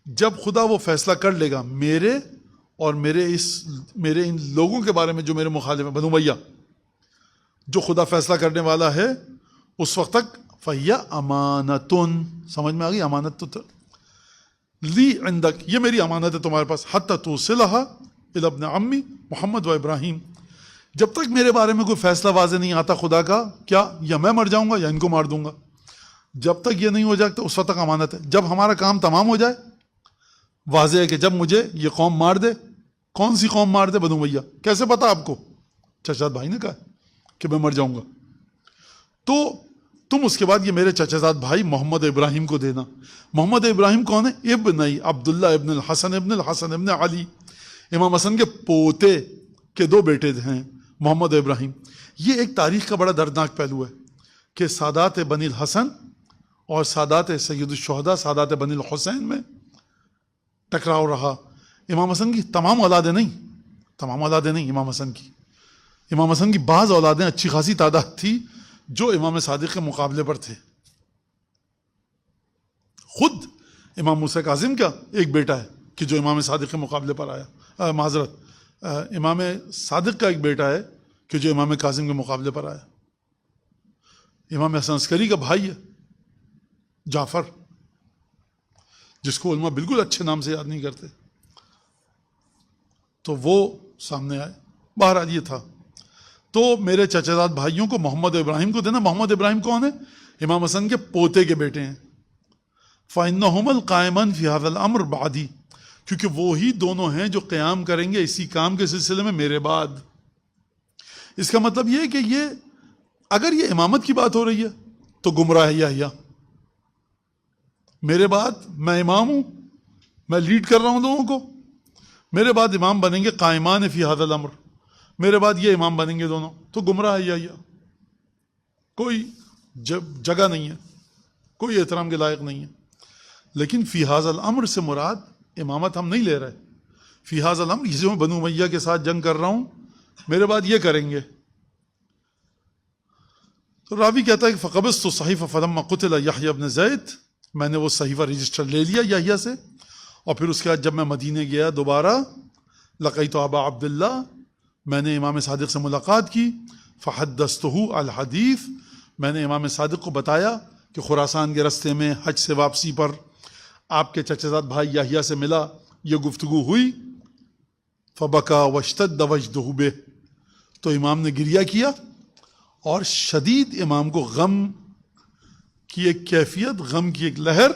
جب خدا وہ فیصلہ کر لے گا میرے اور میرے ان لوگوں کے بارے میں جو میرے مخالف ہیں، بنو امیہ، جو خدا فیصلہ کرنے والا ہے، اس وقت تک فَهِيَ أَمَانَةٌ، سمجھ میں آ گئی؟ امانت تو لی عندک، یہ میری امانت ہے تمہارے پاس، حتی توصلھا الی ابن عمی محمد و ابراہیم، جب تک میرے بارے میں کوئی فیصلہ واضح نہیں آتا خدا کا، کیا یا میں مر جاؤں گا یا ان کو مار دوں گا، جب تک یہ نہیں ہو جاتا اس وقت تک امانت ہے۔ جب ہمارا کام تمام ہو جائے، واضح ہے کہ جب مجھے یہ قوم مار دے، کون سی قوم مار دے؟ بنو امیہ۔ کیسے پتا آپ کو؟ چچا بھائی نے کہا کہ میں مر جاؤں گا، تو تم اس کے بعد یہ میرے چچا زاد بھائی محمد ابراہیم کو دینا۔ محمد ابراہیم کون ہے؟ ابن عبداللہ ابن الحسن ابن علی، امام حسن کے پوتے کے دو بیٹے ہیں محمد ابراہیم۔ یہ ایک تاریخ کا بڑا دردناک پہلو ہے کہ سادات بنی الحسن اور سادات سید الشہداء سادات بنی الحسین میں ٹکراؤ رہا۔ امام حسن کی تمام اولادیں نہیں، امام حسن کی بعض اولادیں، اچھی خاصی تعداد تھی جو امام صادق کے مقابلے پر تھے۔ خود امام موسیٰ کاظم کا ایک بیٹا ہے کہ جو امام صادق کے مقابلے پر آیا، امام صادق کا ایک بیٹا ہے کہ جو امام کاظم کے مقابلے پر آیا۔ امام حسن عسکری کا بھائی ہے جعفر، جس کو علماء بالکل اچھے نام سے یاد نہیں کرتے، تو وہ سامنے آئے۔ بہرحال یہ تھا، تو میرے چچا زاد بھائیوں کو محمد ابراہیم کو دینا۔ محمد ابراہیم کون ہے؟ امام حسن کے پوتے کے بیٹے ہیں۔ فَإِنَّهُمَ الْقَائِمَانِ فِي هَذَا الْأَمْرِ بَعْدِي، کیونکہ وہی دونوں ہیں جو قیام کریں گے اسی کام کے سلسلے میں میرے بعد۔ اس کا مطلب یہ ہے کہ اگر یہ امامت کی بات ہو رہی ہے تو گمراہ ہے یحییٰ، میرے بعد میں امام ہوں، میں لیڈ کر رہا ہوں لوگوں کو، میرے بعد امام بنیں گے قائمان فی ھذا الامر، میرے بعد یہ امام بنیں گے دونوں، تو گمراہ ہے یحییٰ، کوئی جگہ نہیں ہے، کوئی احترام کے لائق نہیں ہے۔ لیکن فی ھذا الامر سے مراد امامت ہم نہیں لے رہے۔ فی ھذا الامر، جسے میں بنو امیہ کے ساتھ جنگ کر رہا ہوں، میرے بعد یہ کریں گے۔ تو راوی کہتا ہے کہ فقبضت الصحیفہ فلما قتل یحییٰ بن زید، میں نے وہ صحیفہ رجسٹر لے لیا یحییٰ سے، اور پھر اس کے بعد جب میں مدینے گیا دوبارہ، لقیت ابا عبداللہ، میں نے امام صادق سے ملاقات کی، فحدثتہ الحدیث، میں نے امام صادق کو بتایا کہ خراسان کے رستے میں حج سے واپسی پر آپ کے چچا زاد بھائی یحییٰ سے ملا، یہ گفتگو ہوئی۔ فبکا واشتد وجدہ بہ، تو امام نے گریہ کیا اور شدید امام کو غم کی ایک کیفیت، غم کی ایک لہر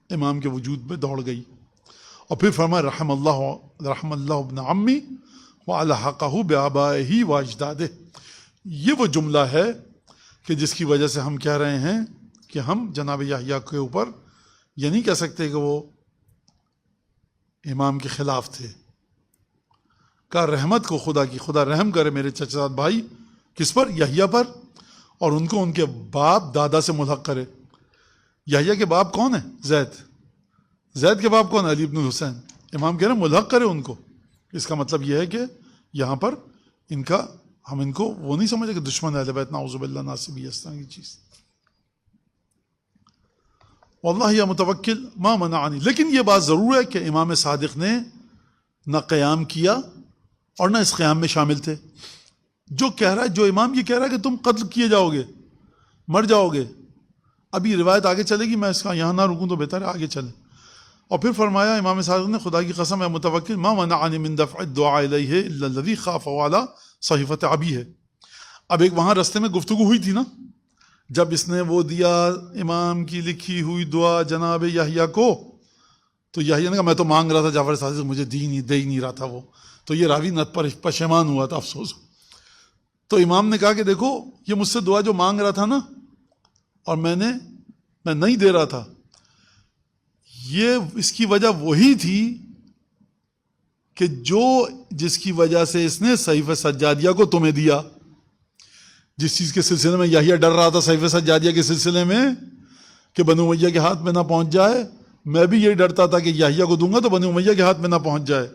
امام کے وجود میں دوڑ گئی، اور پھر فرمایا رحم اللہ ابن عمی والحقہ بآبائہ واجدادہ۔ یہ وہ جملہ ہے کہ جس کی وجہ سے ہم کہہ رہے ہیں کہ ہم جناب یحییٰ کے اوپر یہ نہیں کہہ سکتے کہ وہ امام کے خلاف تھے۔ کہا رحمت کو خدا کی، خدا رحم کرے میرے چچا زاد بھائی، کس پر؟ یحییٰ پر، اور ان کو ان کے باپ دادا سے ملحق کرے۔ یحییٰ کے باپ کون ہیں؟ زید کے باپ کون؟ علی ابن الحسین۔ امام کہہ رہے ہیں ملحق کرے ان کو۔ اس کا مطلب یہ ہے کہ یہاں پر ہم ان کو وہ نہیں سمجھے کہ دشمن اہل بیت، نعوذ باللہ، ناصبی، اس طرح کی چیز۔ واللہ یا متوکل ما منعنی، لیکن یہ بات ضرور ہے کہ امام صادق نے نہ قیام کیا اور نہ اس قیام میں شامل تھے۔ جو کہہ رہا ہے، جو امام یہ کہہ رہا ہے کہ تم قتل کیے جاؤ گے، مر جاؤ گے، ابھی روایت آگے چلے گی، میں اس کا یہاں نہ رکوں تو بہتر ہے، آگے چلیں۔ اور پھر فرمایا امام صادق نے خدا کی قسم ہے متوکل ما منعنی من دفع الدعاء الیہ الا الذی خاف علی صحیفۃ ابیہ۔ اب ایک وہاں رستے میں گفتگو ہوئی تھی نا، جب اس نے وہ دیا امام کی لکھی ہوئی دعا جناب یحییٰ کو، تو یحییٰ نے کہا میں تو مانگ رہا تھا جعفر صادق سے، مجھے دے ہی نہیں رہا تھا وہ. تو یہ راوی پشیمان ہوا تھا، افسوس. تو امام نے کہا کہ دیکھو یہ مجھ سے دعا جو مانگ رہا تھا نا، اور میں نہیں دے رہا تھا، یہ اس کی وجہ وہی تھی کہ جس کی وجہ سے اس نے صحیفہ سجادیہ کو تمہیں دیا. جس چیز کے سلسلے میں یحییٰ ڈر رہا تھا صحیفہ سجادیہ کے سلسلے میں کہ بنو امیہ کے ہاتھ میں نہ پہنچ جائے، میں بھی یہی ڈرتا تھا کہ یحییٰ کو دوں گا تو بنو امیہ کے ہاتھ میں نہ پہنچ جائے.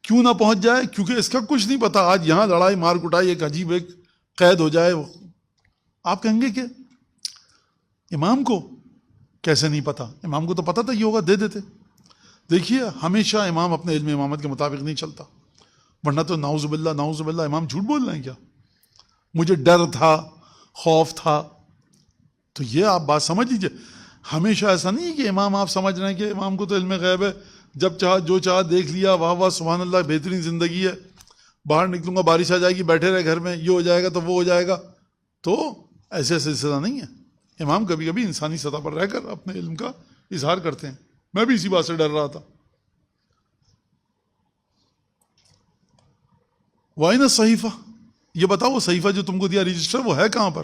کیوں نہ پہنچ جائے؟ کیونکہ اس کا کچھ نہیں پتا، آج یہاں لڑائی مار کٹائی ایک عجیب ایک قید ہو جائے. آپ کہیں گے کہ امام کو کیسے نہیں پتا؟ امام کو تو پتا تھا یہ ہوگا، دے دیتے. دیکھیے ہمیشہ امام اپنے علم امامت کے مطابق نہیں چلتا، ورنہ تو نعوذ باللہ امام جھوٹ بول رہے ہیں کیا؟ مجھے ڈر تھا، خوف تھا. تو یہ آپ بات سمجھ لیجئے. ہمیشہ ایسا نہیں کہ امام آپ سمجھ رہے ہیں کہ امام کو تو علم غیب ہے، جب چاہا جو چاہا دیکھ لیا، واہ واہ سبحان اللہ بہترین زندگی ہے، باہر نکلوں گا بارش آ جائے گی، بیٹھے رہے گھر میں، یہ ہو جائے گا تو وہ ہو جائے گا. تو ایسے سلسلہ نہیں ہے. امام کبھی کبھی انسانی سطح پر رہ کر اپنے علم کا اظہار کرتے ہیں. میں بھی اسی بات سے ڈر رہا تھا. وَأَيْنَ الصَّحِيفَةُ، یہ بتاؤ وہ صحیفہ جو تم کو دیا رجسٹر وہ ہے کہاں پر؟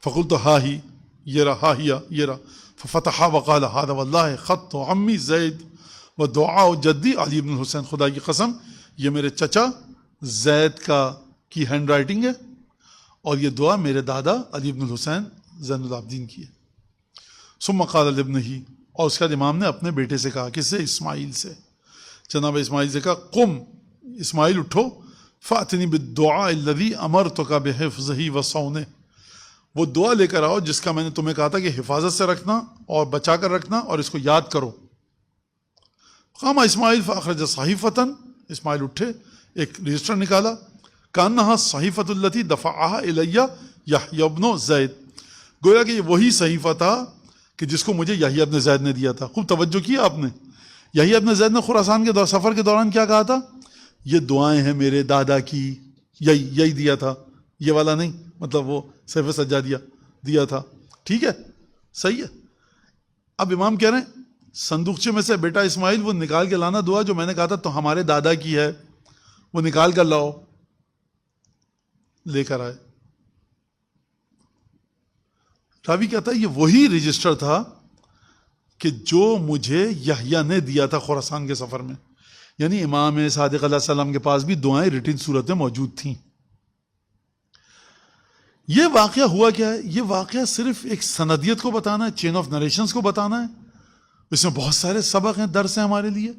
فقلت ہا ہی، یہ رہا یہ رہا. ففتح وقال هذا والله خط عمی زید ودعاء جدی علی بن الحسین، خدا کی قسم یہ میرے چچا زید کی ہینڈ رائٹنگ ہے اور یہ دعا میرے دادا علی بن الحسین زین العابدین کی ہے. ثم قال لابنہ، اور اس کے بعد امام نے اپنے بیٹے سے کہا، کس سے؟ اسماعیل سے. جناب اسماعیل سے کہا قم، اسماعیل اٹھو، فاتنی بالدعاء الذی امرتک بحفظہ وصونہ، وہ دعا لے کر آؤ جس کا میں نے تمہیں کہا تھا کہ حفاظت سے رکھنا اور بچا کر رکھنا اور اس کو یاد کرو. قام اسماعیل فاخرج صحیفۃ، اسماعیل اٹھے ایک رجسٹر نکالا، کانہا صحیفۃ التی دفعہا الی یحییٰ بن زید، گویا کہ یہ وہی صحیفہ تھا کہ جس کو مجھے یحییٰ بن زید نے دیا تھا. خوب توجہ کیا آپ نے. یحییٰ بن زید نے خراسان کے سفر کے دوران کیا کہا تھا؟ یہ دعائیں ہیں میرے دادا کی، یہی دیا تھا، یہ والا نہیں، مطلب وہ صحیفہ سجادیہ دیا تھا. ٹھیک ہے، صحیح ہے. اب امام کہہ رہے ہیں صندوقچے میں سے بیٹا اسماعیل وہ نکال کے لانا دعا جو میں نے کہا تھا تو ہمارے دادا کی ہے، وہ نکال کر لاؤ. لے کر آئے. راوی کہتا ہے یہ وہی رجسٹر تھا کہ جو مجھے یحییٰ نے دیا تھا خراسان کے سفر میں. یعنی امام صادق علیہ السلام کے پاس بھی دعائیں ریٹن صورت میں موجود تھیں. یہ واقعہ ہوا کیا ہے؟ یہ واقعہ صرف ایک سندیت کو بتانا ہے، چین آف نریشنز کو بتانا ہے. اس میں بہت سارے سبق ہیں، درس ہیں ہمارے لیے،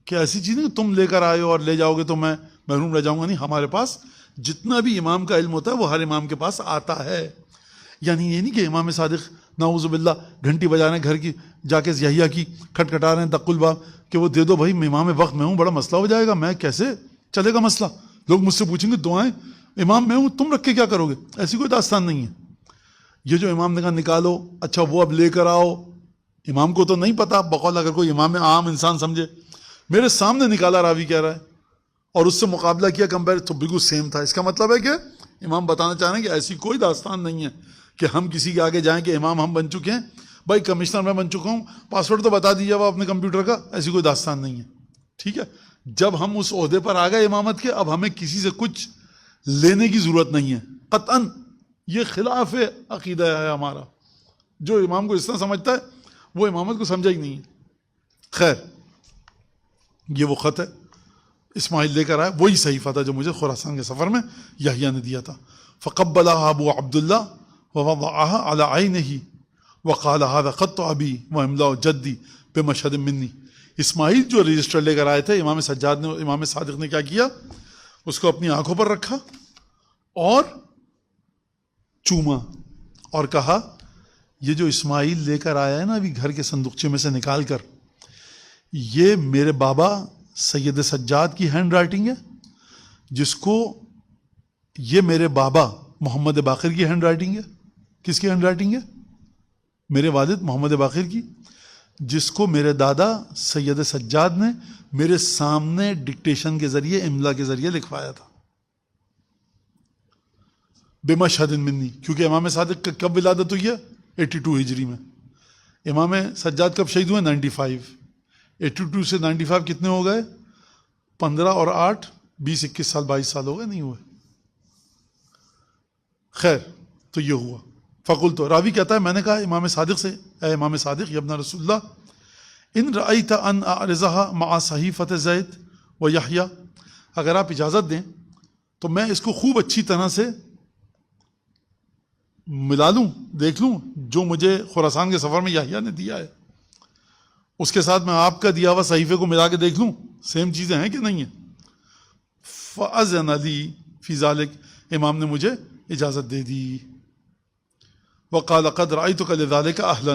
کہ ایسی چیز نہیں تم لے کر آئے ہو اور لے جاؤ گے تو میں محروم رہ جاؤں گا. نہیں، ہمارے پاس جتنا بھی امام کا علم ہوتا ہے وہ ہر امام کے پاس آتا ہے. یعنی یہ نہیں کہ امام صادق نعوذ باللہ گھنٹی بجا رہے ہیں گھر کی، جا کے یحییٰ کی کھٹکھٹا رہے ہیں دق الباب کہ وہ دے دو بھائی، امام وقت میں ہوں، بڑا مسئلہ ہو جائے گا، میں کیسے چلے گا مسئلہ، لوگ مجھ سے پوچھیں گے دعائیں، امام میں ہوں، تم رکھ کے کیا کرو گے؟ ایسی کوئی داستان نہیں ہے. یہ جو امام نے کہا نکالو، اچھا وہ اب لے کر آؤ، امام کو تو نہیں پتا، بقول اگر کوئی امام عام انسان سمجھے، میرے سامنے نکالا راوی کہہ رہا ہے، اور اس سے مقابلہ کیا، کمپیئر تو بالکل سیم تھا. اس کا مطلب ہے کہ امام بتانا چاہ رہے ہیں کہ ایسی کوئی داستان نہیں ہے کہ ہم کسی کے آگے جائیں کہ امام ہم بن چکے ہیں، بھائی کمشنر میں بن چکا ہوں، پاسورڈ تو بتا دیجیے آپ اپنے کمپیوٹر کا. ایسی کوئی داستان نہیں ہے. ٹھیک ہے، جب ہم اس عہدے پر آ گئے امامت کے، اب ہمیں کسی سے کچھ لینے کی ضرورت نہیں ہے قطعاً. یہ خلاف عقیدہ ہے ہمارا. جو امام کو اس طرح سمجھتا ہے وہ امامت کو سمجھا ہی نہیں ہے. خیر، یہ وہ خط ہے اسماعیل لے کر آئے، وہی صحیفہ تھا جو مجھے خراسان کے سفر میں یحییٰ نے دیا تھا. فقبلها ابو عبداللہ ووضعها على عینہ وقال هذا خط ابی واملاء جدی بمشہد منی. اسماعیل جو رجسٹر لے کر آئے تھے، امام سجاد نے، امام صادق نے کیا کیا، اس کو اپنی آنکھوں پر رکھا اور چوما اور کہا یہ جو اسماعیل لے کر آیا ہے نا ابھی گھر کے صندوقچے میں سے نکال کر، یہ میرے بابا سید سجاد کی ہینڈ رائٹنگ ہے، جس کو یہ میرے بابا محمد باقر کی ہینڈ رائٹنگ ہے. کس کی ہینڈ رائٹنگ ہے؟ میرے والد محمد باقر کی، جس کو میرے دادا سید سجاد نے میرے سامنے ڈکٹیشن کے ذریعے، املا کے ذریعے لکھوایا تھا. بمشہد منی، کیونکہ امام صادق کب ولادت ہوئی ہے؟ 82 ہجری میں. امام سجاد کب شہید ہوئے؟ 95. 82 سے 95 کتنے ہو گئے؟ 15 اور 8 20 21 سال 22 سال ہو گئے، نہیں ہوئے؟ خیر، تو یہ ہوا. فقلت، راوی کہتا ہے میں نے کہا امام صادق سے، اے امام صادق یا ابن رسول اللہ، ان رأیت ان اعرضها مع صحیفۃ زید و یحییٰ، اگر آپ اجازت دیں تو میں اس کو خوب اچھی طرح سے ملا لوں، دیکھ لوں، جو مجھے خراسان کے سفر میں یحییٰ نے دیا ہے اس کے ساتھ میں آپ کا دیا ہوا صحیفے کو ملا کے دیکھ لوں سیم چیزیں ہیں کہ نہیں ہیں. فأذن لی فی ذلک، امام نے مجھے اجازت دے دی. وقال قد رأیتک لذلک اہلا،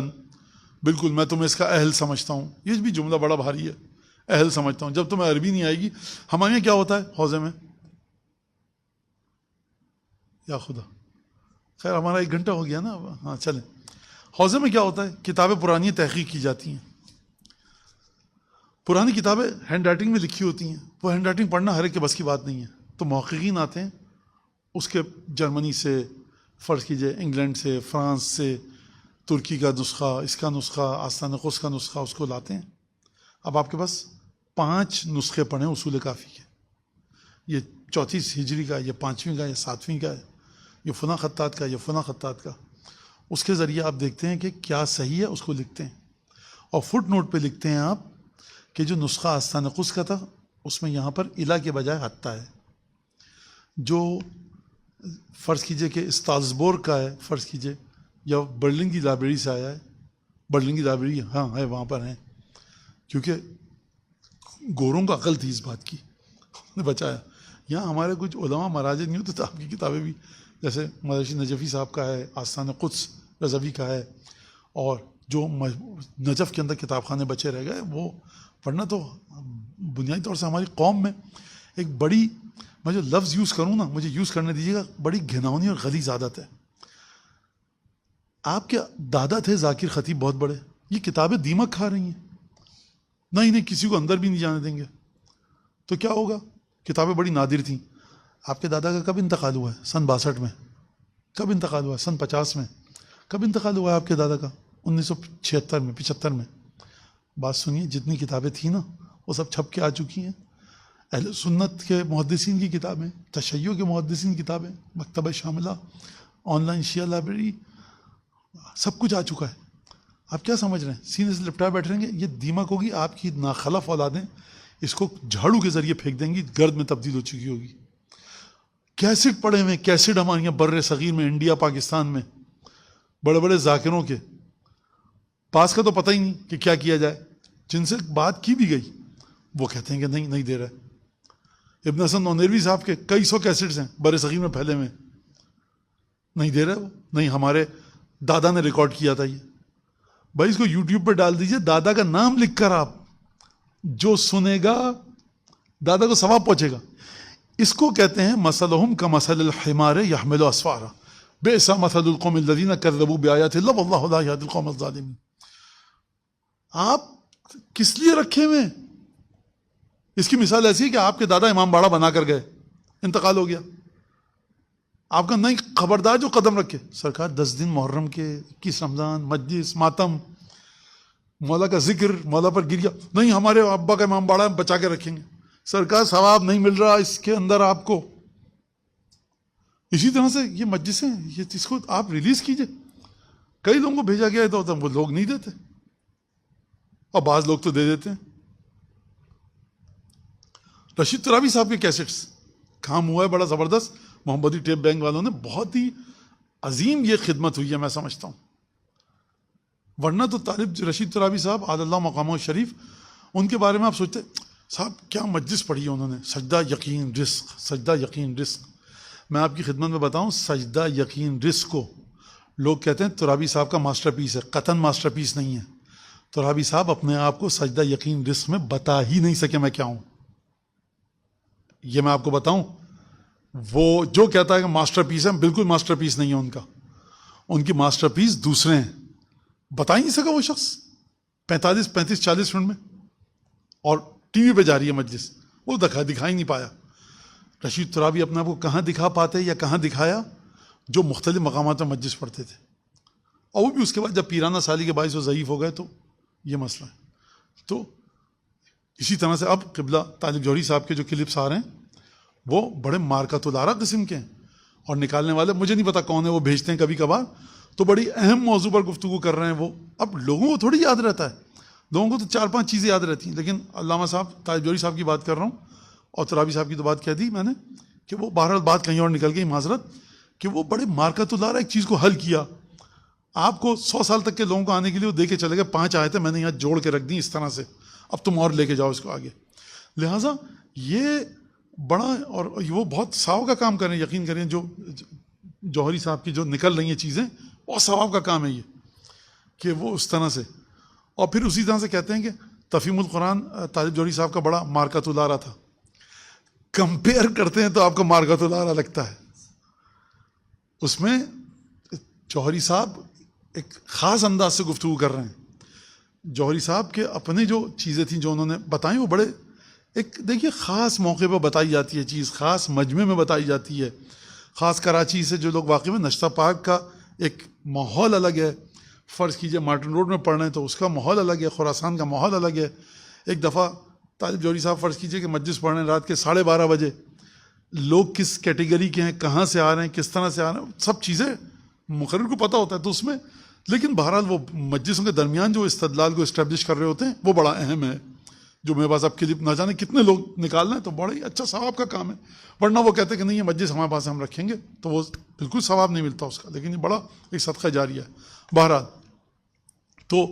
بالکل میں تمہیں اس کا اہل سمجھتا ہوں. یہ بھی جملہ بڑا بھاری ہے، اہل سمجھتا ہوں. جب تمہیں عربی نہیں آئے گی، ہمارے یہاں کیا ہوتا ہے حوزے میں، یا خدا، خیر ہمارا 1 گھنٹہ ہو گیا نا، ہاں چلیں. حوزے میں کیا ہوتا ہے، کتابیں پرانی تحقیق کی جاتی ہیں. پرانی کتابیں ہینڈ رائٹنگ میں لکھی ہوتی ہیں، وہ ہینڈ رائٹنگ پڑھنا ہر ایک کے بس کی بات نہیں ہے. تو محققین آتے ہیں اس کے جرمنی سے، فرض کیجئے انگلینڈ سے، فرانس سے، ترکی کا نسخہ، اس کا نسخہ، آستانہ قدس کا نسخہ، اس کو لاتے ہیں. اب آپ کے پاس 5 نسخے پڑھیں اصول کافی کے، یہ 34 ہجری کا، یہ 5ویں کا، یہ 7ویں کا ہے، یہ فلاں خطاط کا، یہ فلاں خطاط کا. اس کے ذریعے آپ دیکھتے ہیں کہ کیا صحیح ہے، اس کو لکھتے ہیں. اور فٹ نوٹ پہ لکھتے ہیں آپ کہ جو نسخہ آستانہ قدس کا تھا اس میں یہاں پر الہ کے بجائے حتیٰ ہے. جو فرض کیجئے کہ استالزبورگ کا ہے، فرض کیجئے، یا برلن کی لائبریری سے آیا ہے، برلن کی لائبریری ہاں ہے، وہاں پر ہیں، کیونکہ گوروں کا عقل تھی اس بات کی، نے بچایا. یہاں ہمارے کچھ علماء مراجع نہیں ہوتے تو آپ کی کتابیں بھی، جیسے مدرسی نجفی صاحب کا ہے، آستانہ قدس رضوی کا ہے، اور جو نجف کے اندر کتاب خانے بچے رہ گئے وہ پڑھنا. تو بنیادی طور سے ہماری قوم میں ایک بڑی، میں جو لفظ یوز کروں نا، مجھے یوز کرنے دیجیے گا، بڑی گھناؤنی اور غلیظ عادت ہے. آپ کے دادا تھے ذاکر خطیب بہت بڑے، یہ کتابیں دیمک کھا رہی ہیں، نہ انہیں کسی کو اندر بھی نہیں جانے دیں گے. تو کیا ہوگا؟ کتابیں بڑی نادر تھیں. آپ کے دادا کا کب انتقال ہوا ہے؟ سن 62 میں. کب انتقال ہوا ہے؟ سن 50 میں. کب انتقال ہوا ہے آپ کے دادا کا؟ 1976 میں، 75 میں. بات سنیے، جتنی کتابیں تھیں نا وہ سب چھپ کے آ چکی ہیں. اہل سنت کے محدثین کی کتابیں، تشیع کے محدثین کی کتابیں، مکتبہ شاملہ، آن لائن شیعہ لائبریری، سب کچھ آ چکا ہے. آپ کیا سمجھ رہے ہیں؟ سینے سے لپٹائے بیٹھ رہیں گے؟ یہ دیمک ہوگی. آپ کی ناخلف اولادیں اس کو جھاڑو کے ذریعے پھینک دیں گی، گرد میں تبدیل ہو چکی ہوگی. کیسٹ پڑے ہوئے، کیسٹ ہمارے یہاں بر صغیر میں، انڈیا پاکستان میں، بڑے بڑے ذاکروں کے پاس کا تو پتہ ہی نہیں کہ کیا کیا جائے. جن سے بات کی بھی گئی وہ کہتے ہیں کہ نہیں دے رہے. ابن حسن نونیروی صاحب کے کئی 100 کیسٹس ہیں بر صغیر میں پھیلے ہوئے، نہیں دے رہے وہ. نہیں، ہمارے دادا نے ریکارڈ کیا تھا یہ. بھائی اس کو یوٹیوب پہ ڈال دیجئے، دادا کا نام لکھ کر، آپ جو سنے گا دادا کو ثواب پہنچے گا. اس کو کہتے ہیں مثلہم کمثل الحمار یحمل اسفارا بئس مثل القوم الذین کذبوا بآیات اللہ واللہ لا یہدی القوم الظالمین. آپ کس لیے رکھے ہوئے؟ اس کی مثال ایسی ہے کہ آپ کے دادا امام باڑہ بنا کر گئے، انتقال ہو گیا. آپ کا نہیں، خبردار جو قدم رکھے، سرکار 10 دن محرم کے، 21 رمضان، مجلس، ماتم، مولا کا ذکر، مولا پر گریا، نہیں ہمارے ابا کا امام باڑہ بچا کے رکھیں گے. سرکار ثواب نہیں مل رہا اس کے اندر آپ کو. اسی طرح سے یہ مجلسیں، یہ اس کو آپ ریلیز کیجئے. کئی لوگوں کو بھیجا گیا ہے تو وہ لوگ نہیں دیتے، اور بعض لوگ تو دے دیتے ہیں. رشید ترابی صاحب کے کیسٹس کام ہوا ہے بڑا زبردست. محمدی ٹیپ بینک والوں نے بہت ہی عظیم یہ خدمت ہوئی ہے، میں سمجھتا ہوں. ورنہ تو طالب رشید ترابی صاحب علی اللہ مقامہ شریف، ان کے بارے میں آپ سوچتے صاحب کیا مجلس پڑھی ہے انہوں نے، سجدہ یقین رزق، سجدہ یقین رزق. میں آپ کی خدمت میں بتاؤں، سجدہ یقین رزق کو لوگ کہتے ہیں ترابی صاحب کا ماسٹر پیس ہے. قطعاً ماسٹر پیس نہیں ہے. ترابی صاحب اپنے آپ کو سجدہ یقین رزق میں بتا ہی نہیں سکے میں کیا ہوں. یہ میں آپ کو بتاؤں، وہ جو کہتا ہے کہ ماسٹر پیس ہے، بالکل ماسٹر پیس نہیں ہے ان کا. ان کی ماسٹر پیس دوسرے ہیں. بتا ہی نہیں سکا وہ شخص 35-40 منٹ میں، اور ٹی وی پہ جا رہی ہے مجلس، وہ دکھا ہی نہیں پایا. رشید ترابی اپنے آپ کو کہاں دکھا پاتے یا کہاں دکھایا؟ جو مختلف مقامات میں مجلس پڑھتے تھے. اور وہ بھی اس کے بعد جب پیرانہ سالی کے باعث وہ ضعیف ہو گئے تو یہ مسئلہ ہے. تو اسی طرح سے اب قبلہ طالب جوہری صاحب کے جو کلپس آ رہے ہیں وہ بڑے مارکۃ العارہ قسم کے ہیں، اور نکالنے والے مجھے نہیں پتا کون ہے، وہ بھیجتے ہیں کبھی کبھار، تو بڑی اہم موضوع پر گفتگو کر رہے ہیں وہ. اب لوگوں کو تھوڑی یاد رہتا ہے، لوگوں کو تو 4-5 چیزیں یاد رہتی ہیں. لیکن علامہ صاحب طالب جوہری صاحب کی بات کر رہا ہوں، اور ترابی صاحب کی تو بات کہہ دی میں نے کہ وہ بہرحال بات کہیں اور نکل گئی، معذرت، کہ وہ بڑے مارکۃ العارہ ایک چیز کو حل کیا. آپ کو 100 سال تک کے لوگوں کو آنے کے لیے وہ دے کے چلے گئے، 5 آیتیں میں نے یہاں جوڑ کے رکھ دیں اس طرح سے، اب تم اور لے کے جاؤ اس کو آگے. لہٰذا یہ بڑا، اور وہ بہت ثواب کا کام کریں، یقین کریں جو جوہری صاحب کی جو نکل رہی ہیں چیزیں، بہت ثواب کا کام ہے یہ، کہ وہ اس طرح سے. اور پھر اسی طرح سے کہتے ہیں کہ تفہیم القرآن طالب جوہری صاحب کا بڑا مارکۃ العارہ تھا. کمپیئر کرتے ہیں تو آپ کو مارکۃ العارہ لگتا ہے. اس میں جوہری صاحب ایک خاص انداز سے گفتگو کر رہے ہیں. جوہری صاحب کے اپنے جو چیزیں تھیں جو انہوں نے بتائیں، وہ بڑے ایک دیکھیے خاص موقع پہ بتائی جاتی ہے چیز، خاص مجمع میں بتائی جاتی ہے. خاص کراچی سے جو لوگ واقعی میں نشتہ پاک کا ایک ماحول الگ ہے. فرض کیجئے مارٹن روڈ میں پڑھ رہے ہیں تو اس کا ماحول الگ ہے، خراسان کا ماحول الگ ہے. ایک دفعہ طالب جوہری صاحب فرض کیجئے کہ مجلس پڑھ رہے ہیں رات کے 12:30 بجے، لوگ کس کیٹیگری کے ہیں، کہاں سے آ رہے ہیں، کس طرح سے آ رہے ہیں، سب چیزیں مقرر کو پتہ ہوتا ہے. تو اس میں لیکن بہرحال وہ مجلسوں کے درمیان جو استدلال کو اسٹیبلش کر رہے ہوتے ہیں وہ بڑا اہم ہے. جو میرے پاس اب کلپ نہ جانے کتنے لوگ نکال رہے ہیں، تو بڑا ہی اچھا ثواب کا کام ہے. ورنہ وہ کہتے ہیں کہ نہیں یہ مجلس ہمارے پاس ہم رکھیں گے، تو وہ بالکل ثواب نہیں ملتا اس کا. لیکن یہ بڑا ایک صدقہ جاریہ ہے. بہرحال تو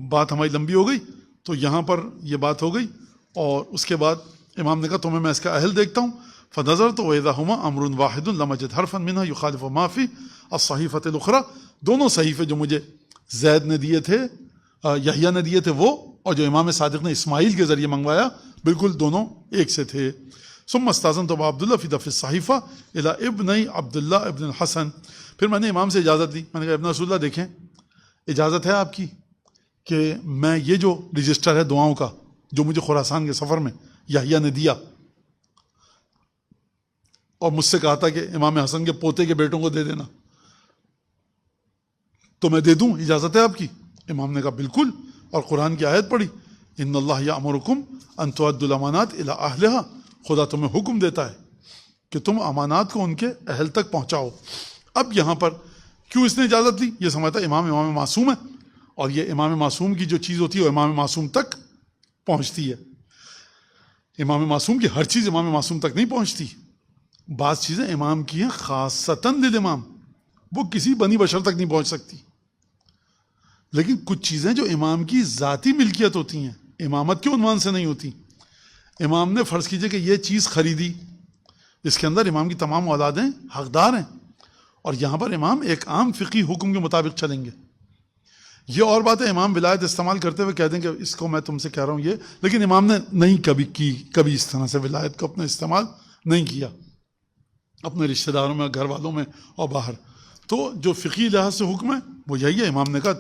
بات ہماری لمبی ہو گئی، تو یہاں پر یہ بات ہو گئی. اور اس کے بعد امام نے کہا تمہیں میں اس کا اہل دیکھتا ہوں. فنظرت وإذا هما أمر واحد لم أجد حرفا منها يخالف ما في الصحيفة الأخرى. دونوں صحیفے جو مجھے زید نے دیے تھے، یحییٰ نے دیے تھے وہ، اور جو امام صادق نے اسماعیل کے ذریعے منگوایا، بالکل دونوں ایک سے تھے. ثم استاذنت ابا عبداللہ فی دفع الصحیفہ الی ابن عبداللہ ابن الحسن. پھر میں نے امام سے اجازت لی. میں نے کہا ابن رسول اللہ دیکھیں، اجازت ہے آپ کی کہ میں یہ جو رجسٹر ہے دعاؤں کا جو مجھے خراسان کے سفر میں یحییٰ نے دیا، اور مجھ سے کہا تھا کہ امام حسن کے پوتے کے بیٹوں کو دے دینا، تو میں دے دوں، اجازت ہے آپ کی؟ امام نے کہا بالکل. اور قرآن کی آیت پڑھی، ان اللہ یامرکم ان تؤدوا الامانات الی اہلہا. خدا تمہیں حکم دیتا ہے کہ تم امانات کو ان کے اہل تک پہنچاؤ. اب یہاں پر کیوں اس نے اجازت لی؟ یہ سمجھتا ہے امام معصوم ہے، اور یہ امام معصوم کی جو چیز ہوتی ہے وہ امام معصوم تک پہنچتی ہے. امام معصوم کی ہر چیز امام معصوم تک نہیں پہنچتی. بعض چیزیں امام کی ہیں خاصتاً للامام، وہ کسی بنی بشر تک نہیں پہنچ سکتی. لیکن کچھ چیزیں جو امام کی ذاتی ملکیت ہوتی ہیں، امامت کے عنوان سے نہیں ہوتی. امام نے فرض کیجئے کہ یہ چیز خریدی، اس کے اندر امام کی تمام اولادیں حقدار ہیں، اور یہاں پر امام ایک عام فقہی حکم کے مطابق چلیں گے. یہ اور بات ہے امام ولایت استعمال کرتے ہوئے کہہ دیں کہ اس کو میں تم سے کہہ رہا ہوں یہ، لیکن امام نے نہیں کبھی اس طرح سے ولایت کو اپنا استعمال نہیں کیا اپنے رشتہ داروں میں، گھر والوں میں اور باہر. تو جو فقہی لحاظ سے حکم ہے وہ یہی ہے. امام نے کہا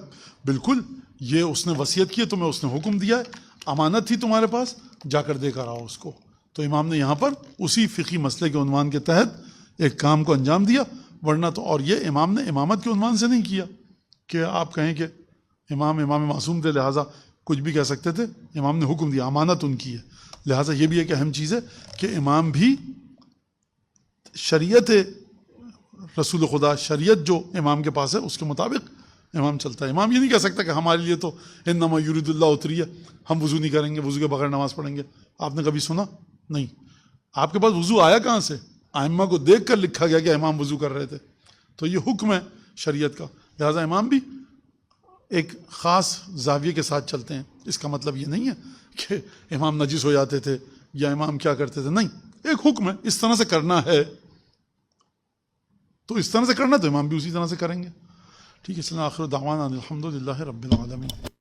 بالکل، یہ اس نے وصیت کی ہے تمہیں، اس نے حکم دیا ہے، امانت تھی تمہارے پاس، جا کر دے کر آؤ اس کو. تو امام نے یہاں پر اسی فقہی مسئلے کے عنوان کے تحت ایک کام کو انجام دیا. ورنہ تو، اور یہ امام نے امامت کے عنوان سے نہیں کیا کہ آپ کہیں کہ امام معصوم تھے لہٰذا کچھ بھی کہہ سکتے تھے. امام نے حکم دیا، امانت ان کی ہے. لہٰذا یہ بھی ایک اہم چیز ہے کہ امام بھی شریعت رسول خدا، شریعت جو امام کے پاس ہے اس کے مطابق امام چلتا ہے. امام یہ نہیں کہہ سکتا کہ ہمارے لیے تو انما یرید اللہ اتری ہے، ہم وضو نہیں کریں گے، وضو کے بغیر نماز پڑھیں گے. آپ نے کبھی سنا؟ نہیں. آپ کے پاس وضو آیا کہاں سے؟ ائمہ کو دیکھ کر لکھا گیا کہ امام وضو کر رہے تھے. تو یہ حکم ہے شریعت کا. لہٰذا امام بھی ایک خاص زاویے کے ساتھ چلتے ہیں. اس کا مطلب یہ نہیں ہے کہ امام نجس ہو جاتے تھے یا امام کیا کرتے تھے، نہیں. ایک حکم ہے، اس طرح سے کرنا ہے تو اس طرح سے کرنا، تو امام بھی اسی طرح سے کریں گے. ٹھیک ہے. آخر دعوانا الحمد للہ رب العالمین.